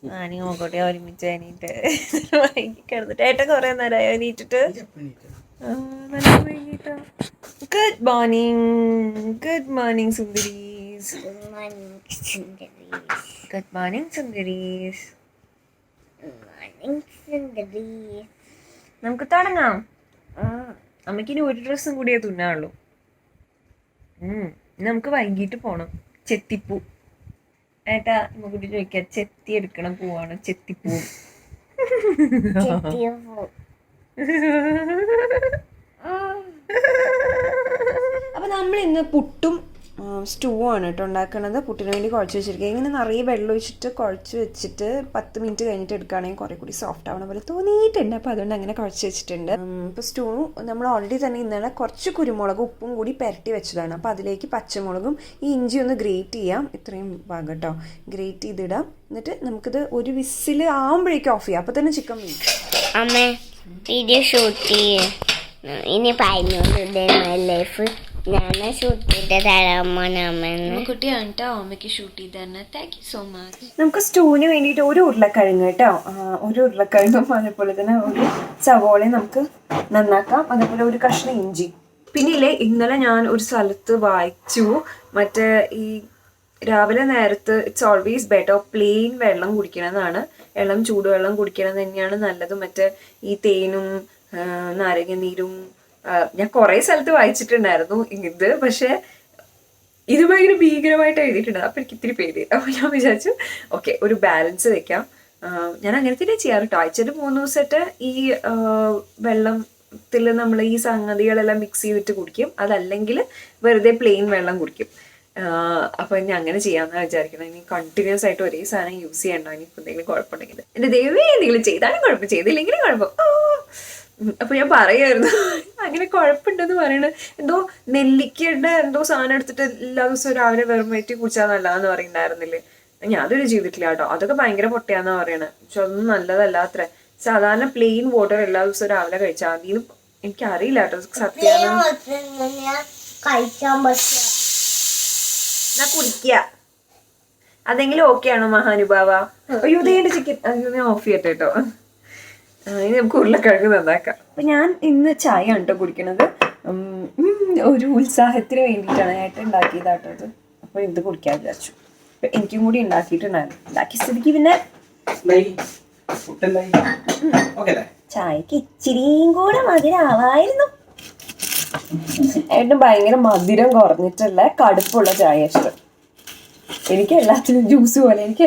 Annie നോക്കട്ടെ ഒരുമിച്ച് എണീറ്റ് വൈകി കിടന്നിട്ട് ഏട്ടൻ കുറെ നേരമായോ എണീറ്റിട്ട് നല്ല വൈകിട്ടോ. ഗുഡ് മോർണിംഗ് സുന്ദരീസ്. ഗുഡ് മോർണിംഗ് സുന്ദരീസ്. നമുക്ക് തുടങ്ങാം. അമ്മയ്ക്കിനി ഒരു ഡ്രസ്സും കൂടിയേ തുന്നാള്ളൂ. നമുക്ക് വൈകിട്ട് പോണം. ചെത്തിപ്പൂ ഏട്ടാ കുട്ടി ചോദിക്കാം, ചെത്തി എടുക്കണ പൂവാണ് ചെത്തിപ്പൂ. അപ്പൊ നമ്മൾ ഇന്ന് പുട്ടും സ്റ്റൂ ആണ് കേട്ടോ ഉണ്ടാക്കുന്നത്. പുട്ടിന് വേണ്ടി കുഴച്ച് വെച്ചിരിക്കുക. ഇങ്ങനെ നിറയെ വെള്ളം ഒഴിച്ചിട്ട് കുഴച്ച് വെച്ചിട്ട് 10 മിനിറ്റ് കഴിഞ്ഞിട്ട് എടുക്കുകയാണെങ്കിൽ കുറേ കൂടി സോഫ്റ്റ് ആവണ പോലെ തോന്നിയിട്ടുണ്ട്. അപ്പോൾ അതുകൊണ്ട് അങ്ങനെ കുഴച്ച് വെച്ചിട്ടുണ്ട്. ഇപ്പോൾ സ്റ്റൂ നമ്മൾ ഓൾറെഡി തന്നെ ഇന്നലെ കുറച്ച് കുരുമുളകും ഉപ്പും കൂടി പുരട്ടി വെച്ചതാണ്. അപ്പോൾ അതിലേക്ക് പച്ചമുളകും ഈ ഇഞ്ചി ഒന്ന് ഗ്രേറ്റ് ചെയ്യാം. ഇത്രയും ഭാഗം കേട്ടോ ഗ്രേറ്റ് ചെയ്തിടാം. എന്നിട്ട് നമുക്കിത് ഒരു വിസിൽ ആവുമ്പോഴേക്കും ഓഫ് ചെയ്യാം. അപ്പോൾ തന്നെ ചിക്കൻ വീഴും. അമ്മേ വീഡിയോ ഷൂട്ട് ചെയ്യേ ഇനി പറഞ്ഞോണ്ട് ലൈഫ് ഞാനാ ഷൂട്ട് ചെയ്ത കുട്ടിയാണ് കേട്ടോ അമ്മയ്ക്ക് ഷൂട്ട് ചെയ്ത് തന്നെ. Thank you so much. നമുക്ക് സ്റ്റൂവിന് വേണ്ടിയിട്ട് ഒരു ഉരുളക്കിഴങ്ങ് കേട്ടോ, ഒരു ഉരുളക്കിഴങ്ങും അതേപോലെ തന്നെ ഒരു സവോളയും നമുക്ക് നന്നാക്കാം. അതേപോലെ ഒരു കഷ്ണം ഇഞ്ചി. പിന്നെ ഇന്നലെ ഞാൻ ഒരു സ്ഥലത്ത് വായിച്ചു, മറ്റേ ഈ രാവിലെ നേരത്ത് ഇറ്റ്സ് ഓൾവേസ് ബെറ്റർ പ്ലെയിൻ വെള്ളം കുടിക്കണമെന്നാണ്. ചൂടുവെള്ളം കുടിക്കണം തന്നെയാണ് നല്ലത്. മറ്റേ ഈ തേനും നാരങ്ങ നീരും ഞാൻ കുറെ സ്ഥലത്ത് വായിച്ചിട്ടുണ്ടായിരുന്നു ഇത്. പക്ഷെ ഇത് ഭയങ്കര ഭീകരമായിട്ട് എഴുതിയിട്ടുണ്ട്. അപ്പൊ എനിക്ക് ഇത്തിരി പേടി. അപ്പൊ ഞാൻ വിചാരിച്ചു ഓക്കെ ഒരു ബാലൻസ് വെക്കാം. ഞാൻ അങ്ങനെ തന്നെ ചെയ്യാറ് കേട്ടോ. ആഴ്ചയിൽ 3 ദിവസമായിട്ട് ഈ വെള്ളത്തിൽ നമ്മൾ ഈ സംഗതികളെല്ലാം മിക്സ് ചെയ്തിട്ട് കുടിക്കും. അതല്ലെങ്കിൽ വെറുതെ പ്ലെയിൻ വെള്ളം കുടിക്കും. അപ്പൊ ഇനി അങ്ങനെ ചെയ്യാമെന്നാണ് വിചാരിക്കണം. ഇനി കണ്ടിന്യൂസ് ആയിട്ട് ഒരേ സാധനം യൂസ് ചെയ്യണ്ടോ. ഇനി എന്തെങ്കിലും കുഴപ്പമുണ്ടെങ്കിൽ എന്റെ ദൈവമേ എന്തെങ്കിലും ചെയ്താലും കുഴപ്പം, ചെയ്തില്ലെങ്കിലും കുഴപ്പം. അപ്പൊ ഞാൻ പറയായിരുന്നു അങ്ങനെ കുഴപ്പമുണ്ടെന്ന് പറയണത്. എന്തോ നെല്ലിക്കയുടെ എന്തോ സാധനം എടുത്തിട്ട് എല്ലാ ദിവസവും രാവിലെ വെറും വയറ്റി കുടിച്ചാൽ നല്ലതെന്ന് പറയുന്നുണ്ടായിരുന്നില്ലേ. ഞാൻ അതൊരു ചെയ്തിട്ടില്ല കേട്ടോ. അതൊക്കെ ഭയങ്കര പൊട്ടയാന്നാ പറയണത്. പക്ഷെ അതൊന്നും നല്ലതല്ല അത്ര. സാധാരണ പ്ലെയിൻ വാട്ടർ എല്ലാ ദിവസവും രാവിലെ കഴിച്ചാൽ അതിന് എനിക്കറിയില്ല കേട്ടോ സത്യം. കുടിക്കുക അതെങ്കിലും ഓക്കെ ആണോ മഹാനുഭാവ? അയ്യോ ഇതേന്റെ ചിക്കൻ ഞാൻ ഓഫ് ചെയ്യട്ടെ കേട്ടോ. ഇനി നമുക്ക് ഉരുളക്കിഴങ്ങ് നന്നാക്കാം. അപ്പൊ ഞാൻ ഇന്ന് ചായ ആണ് കേട്ടോ കുടിക്കണത്. ഒരു ഉത്സാഹത്തിന് വേണ്ടിയിട്ടാണ് ഏട്ടൻ ഉണ്ടാക്കിയതാട്ടോ ഇത്. അപ്പൊ ഇത് കുടിക്കാൻ വിചാരിച്ചു. എനിക്കും കൂടി ഉണ്ടാക്കിയിട്ടുണ്ടായിരുന്നു. ഉണ്ടാക്കിയ സ്ഥിതിക്ക് പിന്നെ ചായക്ക് ഇച്ചിരിയും കൂടെ മധുരമാവായിരുന്നു. ഏട്ടന് ഭയങ്കര മധുരം കുറഞ്ഞിട്ടുള്ള കടുപ്പുള്ള ചായ ഇഷ്ടം. എനിക്ക് എല്ലാത്തിനും ജ്യൂസ് പോലെ, എനിക്ക്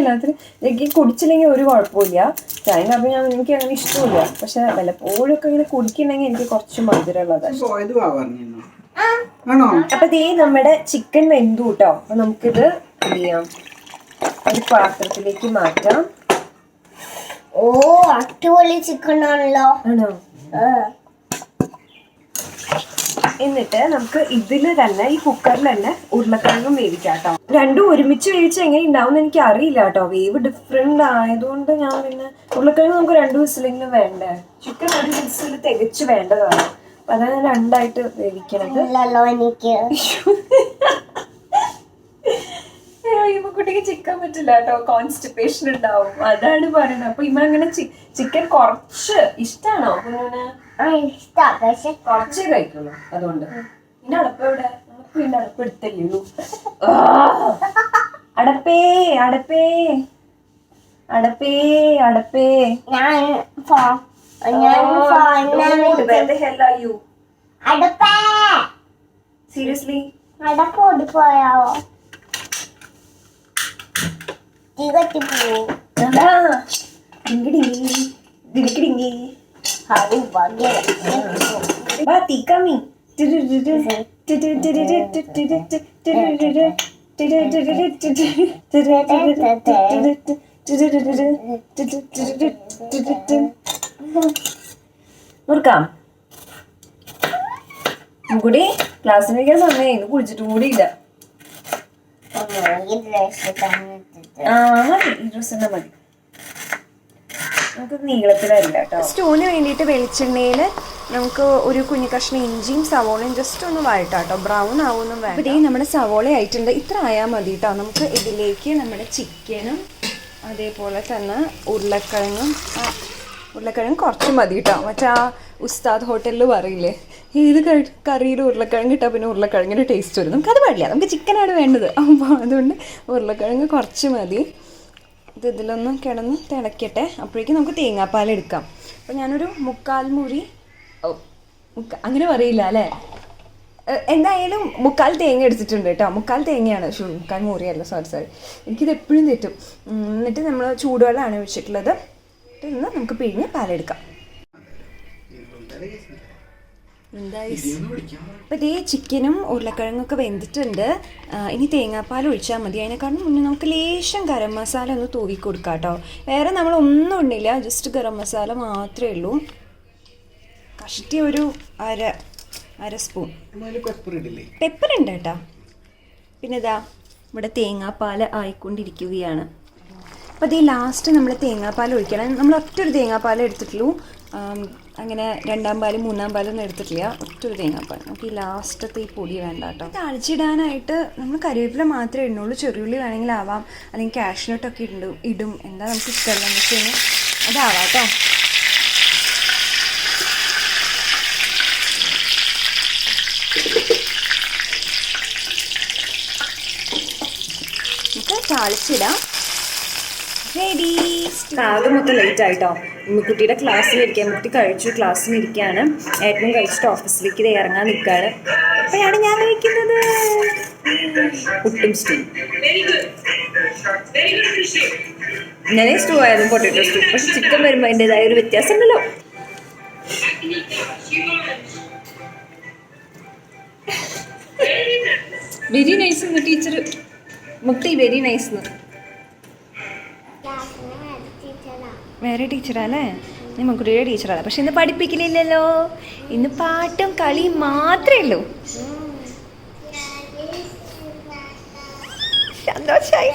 കുടിച്ചില്ലെങ്കിൽ ഒരു കുഴപ്പമില്ല ചായ. അപ്പൊ എനിക്ക് അങ്ങനെ ഇഷ്ടമില്ല. പക്ഷെ വല്ലപ്പോഴൊക്കെ ഇങ്ങനെ കുടിക്കണമെങ്കിൽ എനിക്ക് കുറച്ച് മധുരമുള്ളതാണ്. അപ്പൊ ഇതേ നമ്മുടെ ചിക്കൻ വെന്തു കേട്ടോ. അപ്പൊ നമുക്കിത് എന്ത് ചെയ്യാം, ഒരു പാത്രത്തിലേക്ക് മാറ്റാം. ഓ അടിപൊളി ചിക്കൻ ആണല്ലോ. ആണോ? എന്നിട്ട് നമുക്ക് ഇതിൽ തന്നെ ഈ കുക്കറിൽ തന്നെ ഉരുളക്കിഴങ്ങും വേവിക്കാം കേട്ടോ. രണ്ടും ഒരുമിച്ച് വേവിച്ച് എങ്ങനെ ഉണ്ടാവും എനിക്ക് അറിയില്ല കേട്ടോ. വേവ് ഡിഫറെന്റ് ആയതുകൊണ്ട് ഞാൻ പിന്നെ ഉരുളക്കിഴങ്ങ് നമുക്ക് 2 വിസിലെങ്കിലും വേണ്ടേ. ചിക്കൻ 1 വിസിൽ തികച്ച് വേണ്ടതാണ്. അപ്പൊ അതാണ് ഞാൻ 2ആയിട്ട് വേവിക്കണത്. കുട്ടിക്ക് ചിക്കൻ പറ്റില്ല കേട്ടോ, കോൺസ്റ്റിപ്പേഷൻ ഉണ്ടാവും. അതാണ് പറയുന്നത്. അപ്പൊ ഇമ്മ അങ്ങനെ ചിക്കൻ കുറച്ച് ഇഷ്ടാണോ കുഞ്ഞിന്? കുറച്ചേ കഴിക്കുള്ളൂ. അതുകൊണ്ട് പിന്നെ അടപ്പ് എവിടെ? നമുക്ക് പിന്നെ അടപ്പ് എടുത്തല്ലോ. അടപ്പേ അടപ്പേ അടപ്പേ അടപ്പേ. സീരിയസ്ലി അടപ്പോട് പോയാവോ? നോക്കാം കൂടി ക്ലാസ്സിന് വയ്ക്കാൻ സമയം കുളിച്ചിട്ടും കൂടി ഇല്ല. മതി ഈ ഡ്രസ് തന്നെ മതി. നമുക്ക് നീളത്തിലല്ല കേട്ടോ. സ്റ്റൂവിന് വേണ്ടിയിട്ട് വെളിച്ചെണ്ണയിൽ നമുക്ക് ഒരു കുഞ്ഞു കഷ്ണം ഇഞ്ചിയും സവോളയും ജസ്റ്റ് ഒന്ന് വഴട്ടാട്ടോ. ബ്രൗൺ ആവുമൊന്നും വേണ്ട. ഇതേ നമ്മുടെ സവോള ആയിട്ടുണ്ട്. ഇത്ര ആയാൽ മതി കേട്ടോ. നമുക്ക് ഇതിലേക്ക് നമ്മുടെ ചിക്കനും അതേപോലെ തന്നെ ഉരുളക്കിഴങ്ങും കുറച്ച് മതി കേട്ടോ. മറ്റേ ആ ഉസ്താദ് ഹോട്ടലിൽ പറയില്ലേ, ഏത് കറിയിൽ ഉരുളക്കിഴങ്ങ് ഇട്ടാൽ പിന്നെ ഉരുളക്കിഴങ്ങിൻ്റെ ടേസ്റ്റ് വരും. നമുക്കത് പാടില്ല, നമുക്ക് ചിക്കനാണ് വേണ്ടത്. അപ്പോൾ അതുകൊണ്ട് ഉരുളക്കിഴങ്ങ് കുറച്ച് മതി. ഇതിലൊന്ന് കിടന്ന് തിളയ്ക്കട്ടെ. അപ്പോഴേക്കും നമുക്ക് തേങ്ങാപ്പാൽ എടുക്കാം. അപ്പോൾ ഞാനൊരു 3/4 മുറി, അങ്ങനെ പറയില്ല അല്ലേ, എന്തായാലും 3/4 തേങ്ങ എടുത്തിട്ടുണ്ട് കേട്ടോ. 3/4 തേങ്ങയാണ്, 3/4 മുറിയല്ല, സോറി. എനിക്കിത് എപ്പോഴും തെറ്റും. എന്നിട്ട് നമ്മൾ ചൂടുവെള്ളമാണ് ഒഴിച്ചിട്ടുള്ളത്. ഇന്ന് നമുക്ക് പിഴിഞ്ഞ് പാലെടുക്കാം. അപ്പോൾ ഇതേ ചിക്കനും ഉരുളക്കിഴങ്ങൊക്കെ വെന്തിട്ടുണ്ട്. ഇനി തേങ്ങാപ്പാൽ ഒഴിച്ചാൽ മതി. അതിനെക്കാളും മുന്നേ നമുക്ക് ലേശം ഗരം മസാല ഒന്ന് തൂവി കൊടുക്കാം കേട്ടോ. വേറെ നമ്മളൊന്നും ഉണ്ടില്ല, ജസ്റ്റ് ഗരം മസാല മാത്രമേ ഉള്ളൂ. കഷ്ടി ഒരു അര സ്പൂൺ പെപ്പർ ഉണ്ട് കേട്ടോ. പിന്നെ ഇതാ ഇവിടെ തേങ്ങാപ്പാൽ ആയിക്കൊണ്ടിരിക്കുകയാണ്. അപ്പോൾ അതേ ലാസ്റ്റ് നമ്മൾ തേങ്ങാപ്പാൽ ഒഴിക്കണം. നമ്മൾ ഒറ്റൊരു തേങ്ങാപ്പാൽ എടുത്തിട്ടുള്ളൂ, അങ്ങനെ 2ാം പാലും 3ാം പാലൊന്നും എടുത്തിട്ടില്ല, ഒറ്റൊരു തേങ്ങാപ്പാൽ. നമുക്ക് ഈ ലാസ്റ്റത്തെ ഈ പൊടി വേണ്ട കേട്ടോ. താളിച്ചിടാനായിട്ട് നമ്മൾ കറിവേപ്പില മാത്രമേ ഇടുന്നുള്ളൂ. ചെറിയുള്ളി വേണമെങ്കിൽ ആവാം, അല്ലെങ്കിൽ കാഷ്നട്ടൊക്കെ ഇടും. എന്താ നമുക്ക് ഇഷ്ടമല്ല എന്ന് വെച്ച് കഴിഞ്ഞാൽ അതാവാം കേട്ടോ. നമുക്ക് താളിച്ചിടാം. റെഡി. ആകെ മൊത്തം ലേറ്റ് ആയിട്ടോ. കുട്ടിയുടെ ക്ലാസ്സിലിരിക്കാൻ, കുട്ടി കഴിച്ചു, ക്ലാസ്സിലിരിക്കുകയാണ്. ഏട്ടനും കഴിച്ചിട്ട് ഓഫീസിലേക്ക് ഇറങ്ങാൻ നിൽക്കുകയാണ്. അപ്പോഴാണ് ഞാൻ കഴിക്കുന്നത് പുട്ടും സ്റ്റൂ. ഇന്നലെ സ്റ്റൂ ആയിരുന്നു, പൊട്ടറ്റോ സ്റ്റൂ. പക്ഷെ ചിക്കൻ വരുമ്പോൾ അതിൻ്റെതായ ഒരു വ്യത്യാസം ഉണ്ടല്ലോ. വെരി നൈസ് ടീച്ചർ, മുട്ടി വെരി നൈസ്. വേറെ ടീച്ചറല്ലേ? നീ മുക്കുട്ടിയുടെ ടീച്ചറാണ്. പക്ഷെ ഇന്ന് പഠിപ്പിക്കലില്ലല്ലോ, ഇന്ന് പാട്ടും കളിയും മാത്രമേ ഉള്ളൂ. സന്തോഷായി.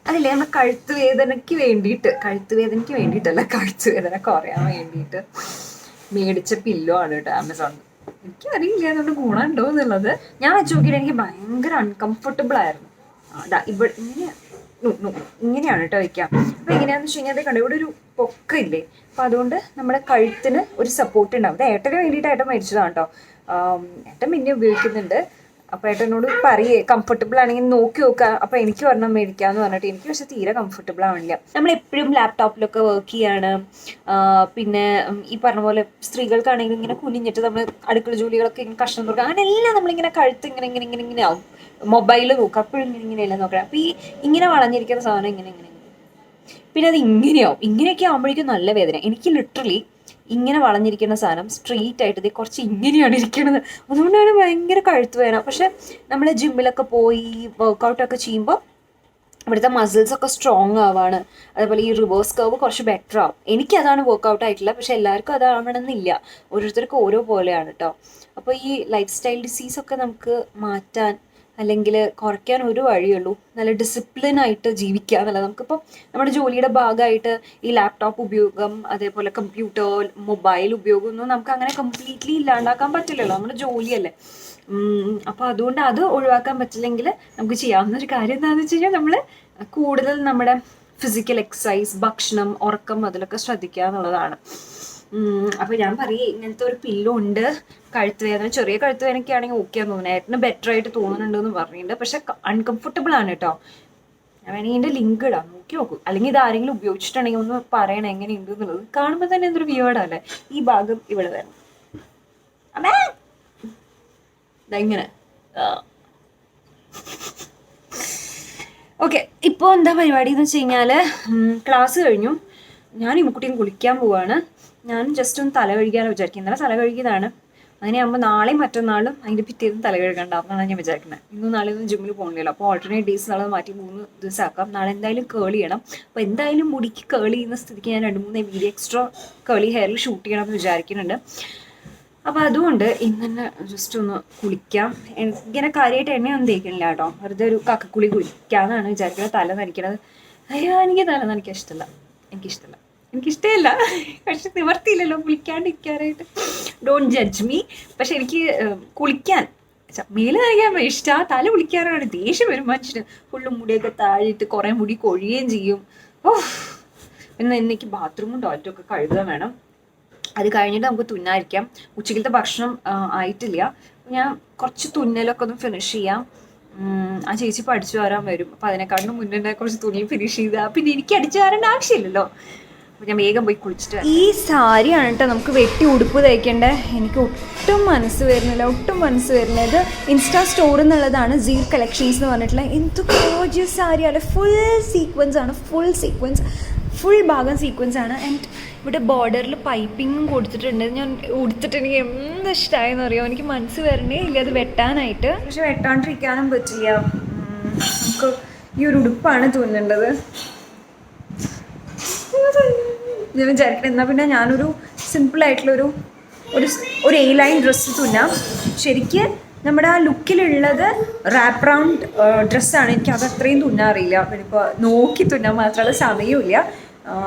അതില്ലേ, നമ്മൾ കഴുത്ത് വേദന കുറയാൻ വേണ്ടിയിട്ട് മേടിച്ച പില്ലോ ആണ് കേട്ടോ, ആമസോണിൽ. എനിക്കറിയില്ല അതുകൊണ്ട് ഗുണമുണ്ടോ എന്നുള്ളത്. ഞാൻ വെച്ച് നോക്കിയിട്ട് എനിക്ക് ഭയങ്കര അൺകംഫർട്ടബിൾ ആയിരുന്നു. അതാ ഇവിടെ ഇങ്ങനെയാണ് കേട്ടോ വയ്ക്കാം. അപ്പോൾ എങ്ങനെയാണെന്ന് വെച്ച് കഴിഞ്ഞാൽ കണ്ടോ, ഇവിടെ ഒരു പൊക്കമില്ലേ, അപ്പോൾ അതുകൊണ്ട് നമ്മുടെ കഴുത്തിന് ഒരു സപ്പോർട്ട് ഉണ്ടാവും. അത് ഏട്ടന് വേണ്ടിയിട്ട് ഏട്ടൻ മേടിച്ചതാണ് കേട്ടോ. ഏട്ടൻ പിന്നെ ഉപയോഗിക്കുന്നുണ്ട്. അപ്പോൾ ഏട്ടനോട് പറയേ കംഫർട്ടബിൾ ആണെങ്കിൽ നോക്കി നോക്കുക. അപ്പോൾ എനിക്ക് ഒരെണ്ണം മേടിക്കാമെന്ന് പറഞ്ഞിട്ട് എനിക്ക് പക്ഷെ തീരെ കംഫർട്ടബിൾ ആവണില്ല. നമ്മളെപ്പോഴും ലാപ്ടോപ്പിലൊക്കെ വർക്ക് ചെയ്യാണ്. പിന്നെ ഈ പറഞ്ഞ പോലെ സ്ത്രീകൾക്കാണെങ്കിൽ ഇങ്ങനെ കുനിഞ്ഞിട്ട് നമ്മൾ അടുക്കള ജോലികളൊക്കെ ഇങ്ങനെ കഷ്ണം തുറക്കുക, അങ്ങനെ എല്ലാം നമ്മളിങ്ങനെ കഴുത്ത് ഇങ്ങനെ ആവും. മൊബൈൽ നോക്കുക, അപ്പോഴും ഇങ്ങനെയെല്ലാം നോക്കണം. അപ്പോൾ ഇങ്ങനെ വളഞ്ഞിരിക്കുന്ന സാധനം ഇങ്ങനെ പിന്നെ അത് ഇങ്ങനെയാവും. ഇങ്ങനെയൊക്കെ ആകുമ്പോഴേക്കും നല്ല വേദന. എനിക്ക് ലിറ്ററലി ഇങ്ങനെ വളഞ്ഞിരിക്കുന്ന സാധനം സ്ട്രെയിറ്റ് ആയിട്ട് ഇത് കുറച്ച് ഇങ്ങനെയാണ് ഇരിക്കുന്നത്. അതുകൊണ്ടാണ് ഭയങ്കര കഴുത്ത് വേദന. പക്ഷെ നമ്മൾ ജിമ്മിലൊക്കെ പോയി വർക്കൗട്ടൊക്കെ ചെയ്യുമ്പോൾ ഇവിടുത്തെ മസിൽസൊക്കെ സ്ട്രോങ് ആവാണ്. അതേപോലെ ഈ റിവേഴ്സ് കർവ് കുറച്ച് ബെറ്റർ ആവും. എനിക്കതാണ് വർക്കൗട്ട് ആയിട്ടില്ല, പക്ഷെ എല്ലാവർക്കും അതാവണമെന്നില്ല. ഓരോരുത്തർക്കും ഓരോ പോലെയാണ് കേട്ടോ. അപ്പോൾ ഈ ലൈഫ് സ്റ്റൈൽ ഡിസീസൊക്കെ നമുക്ക് മാറ്റാൻ അല്ലെങ്കിൽ കുറയ്ക്കാൻ ഒരു വഴിയുള്ളൂ, നല്ല ഡിസിപ്ലിനായിട്ട് ജീവിക്കുക എന്നുള്ളത്. നമുക്കിപ്പോൾ നമ്മുടെ ജോലിയുടെ ഭാഗമായിട്ട് ഈ ലാപ്ടോപ്പ് ഉപയോഗം, അതേപോലെ കമ്പ്യൂട്ടർ, മൊബൈൽ ഉപയോഗം ഒന്നും നമുക്ക് അങ്ങനെ കംപ്ലീറ്റ്ലി ഇല്ലാണ്ടാക്കാൻ പറ്റില്ലല്ലോ, നമ്മുടെ ജോലിയല്ലേ. അപ്പോൾ അതുകൊണ്ട് അത് ഒഴിവാക്കാൻ പറ്റില്ലെങ്കിൽ നമുക്ക് ചെയ്യാവുന്നൊരു കാര്യം എന്താണെന്ന് വെച്ച് കഴിഞ്ഞാൽ നമ്മൾ കൂടുതൽ നമ്മുടെ ഫിസിക്കൽ എക്സസൈസ്, ഭക്ഷണം, ഉറക്കം അതിലൊക്കെ ശ്രദ്ധിക്കുക എന്നുള്ളതാണ്. അപ്പോൾ ഞാൻ പറയും ഇങ്ങനത്തെ ഒരു പില്ലോ ഉണ്ട്. കഴുത്ത് വേദന, ചെറിയ കഴുത്ത് വേദനയൊക്കെ ആണെങ്കിൽ ഓക്കെയാന്ന് തോന്നുന്നു. ഏട്ടന് ബെറ്റർ ആയിട്ട് തോന്നുന്നുണ്ടെന്ന് പറഞ്ഞിട്ടുണ്ട്. പക്ഷെ അൺകംഫർട്ടബിൾ ആണ് കേട്ടോ. ഞാൻ വേണമെങ്കിൽ ഇതിൻ്റെ ലിങ്ക് ഇടാം, നോക്കി നോക്കും. അല്ലെങ്കിൽ ഇത് ആരെങ്കിലും ഉപയോഗിച്ചിട്ടുണ്ടെങ്കിൽ ഒന്ന് പറയണം എങ്ങനെയുണ്ട് എന്നുള്ളത്. കാണുമ്പോൾ തന്നെ എന്തൊരു വിയേർഡല്ലേ. ഈ ഭാഗം ഇവിടെ വരണം. അമ്മേ ഇങ്ങനെ ഓക്കെ. ഇപ്പോൾ എന്താ പരിപാടി എന്ന് വെച്ച് കഴിഞ്ഞാൽ ക്ലാസ് കഴിഞ്ഞു. ഞാൻ ഈ കുട്ടിയും കുളിക്കാൻ പോവാണ്. ഞാൻ ജസ്റ്റ് ഒന്ന് തല കഴുകാനാണ് വിചാരിക്കുന്നത്. ഇന്നലെ തല കഴുകിയതാണ്. അങ്ങനെയാകുമ്പോൾ നാളെയും മറ്റന്നാളും അതിൻ്റെ പിറ്റേന്ന് തല കഴുകണ്ടാവുന്നതാണ് ഞാൻ വിചാരിക്കുന്നത്. ഇന്നും നാളെ ഒന്നും ജിമ്മിൽ പോകണില്ലല്ലോ. അപ്പോൾ ഓൾട്ടർനേറ്റ് ഡേയ്സ് നാളെ മാറ്റി 3 ദിവസം ആക്കാം. നാളെ എന്തായാലും കേൾ ചെയ്യണം. അപ്പോൾ എന്തായാലും മുടിക്ക് കേൾ ചെയ്യുന്ന സ്ഥിതിക്ക് ഞാൻ 2-3 വീഡിയോ എക്സ്ട്രാ കേളി ഹെയറിൽ ഷൂട്ട് ചെയ്യണം എന്ന് വിചാരിക്കുന്നുണ്ട്. അപ്പോൾ അതുകൊണ്ട് ഇന്ന് തന്നെ ജസ്റ്റ് ഒന്ന് കുളിക്കാം. ഇങ്ങനെ കാര്യമായിട്ട് എണ്ണയൊന്നും തേക്കണില്ല കേട്ടോ. വെറുതെ ഒരു കക്കക്കുളി കുളിക്കാമെന്നാണ് വിചാരിക്കുന്നത്. തല നനയ്ക്കണത് എനിക്ക് തല നനയ്ക്കാൻ ഇഷ്ടമല്ല. എനിക്കിഷ്ടമല്ല, പക്ഷെ നിവർത്തിയില്ലല്ലോ കുളിക്കാണ്ടിരിക്കാനായിട്ട്. Don't judge me. പക്ഷെ എനിക്ക് കുളിക്കാൻ മേല് നനയ്ക്കാൻ ഇഷ്ടം, തല വിളിക്കാറാണ് ദേഷ്യം വരും മനുഷ്യന്. ഫുള്ള് മുടിയൊക്കെ താഴിട്ട് കുറെ മുടി കൊഴിയുകയും ചെയ്യും. പിന്നെ എനിക്ക് ബാത്റൂമും ടോയ്ലറ്റും ഒക്കെ കഴുകാൻ വേണം. അത് കഴിഞ്ഞിട്ട് നമുക്ക് തുന്നായിരിക്കാം. ഉച്ചക്കലത്തെ ഭക്ഷണം ആയിട്ടില്ല. ഞാൻ കുറച്ച് തുന്നലൊക്കെ ഒന്ന് ഫിനിഷ് ചെയ്യാം. ആ ചേച്ചി പഠിച്ചു വരാൻ വരും. അപ്പം അതിനെക്കാട്ടിലും മുന്നേ കുറച്ച് തുണി ഫിനിഷ് ചെയ്താൽ പിന്നെ എനിക്ക് അടിച്ചു വരേണ്ട ആവശ്യമില്ലല്ലോ. അപ്പം ഞാൻ വേഗം പോയി കുളിച്ചിട്ട്. ഈ സാരിയാണ് കേട്ടോ നമുക്ക് വെട്ടി ഉടുപ്പ് തയ്ക്കേണ്ടത്. എനിക്ക് ഒട്ടും മനസ്സ് വരുന്നില്ല. ഇത് ഇൻസ്റ്റാ സ്റ്റോറിൽ നിന്നുള്ളതാണ്, സീർ കളക്ഷൻസ് എന്ന് പറഞ്ഞിട്ടുള്ള. എന്ത് ഗോർജിയസ് സാരിയാണ്. ഫുൾ സീക്വൻസ്, ഫുൾ ഭാഗം സീക്വൻസ് ആണ്. ആൻഡ് ഇവിടെ ബോർഡറിൽ പൈപ്പിങ്ങും കൊടുത്തിട്ടുണ്ട്. ഞാൻ ഉടുത്തിട്ട് എനിക്ക് എന്ത് ഇഷ്ടമായെന്ന് അറിയാം. എനിക്ക് മനസ്സ് വരണേ ഇല്ല അത് വെട്ടാനായിട്ട്. പക്ഷെ വെട്ടാണ്ടിരിക്കാനും പറ്റില്ല. നമുക്ക് ഈ ഒരു ഉടുപ്പാണ് തുന്നേണ്ടത്. ഞാൻ വിചാരിക്കണം എന്നാൽ പിന്നെ ഞാനൊരു സിമ്പിളായിട്ടുള്ളൊരു ഒരു എ ലൈൻ ഡ്രസ്സ് തുന്നാം. ശരിക്ക് നമ്മുടെ ആ ലുക്കിലുള്ളത് റാപ്പ് റൗണ്ട് ഡ്രസ്സാണ്. എനിക്ക് അത് അത്രയും തുന്നാറിയില്ല. പിന്നെ ഇപ്പോൾ നോക്കി തുന്നാൻ മാത്രമുള്ള സമയമില്ല.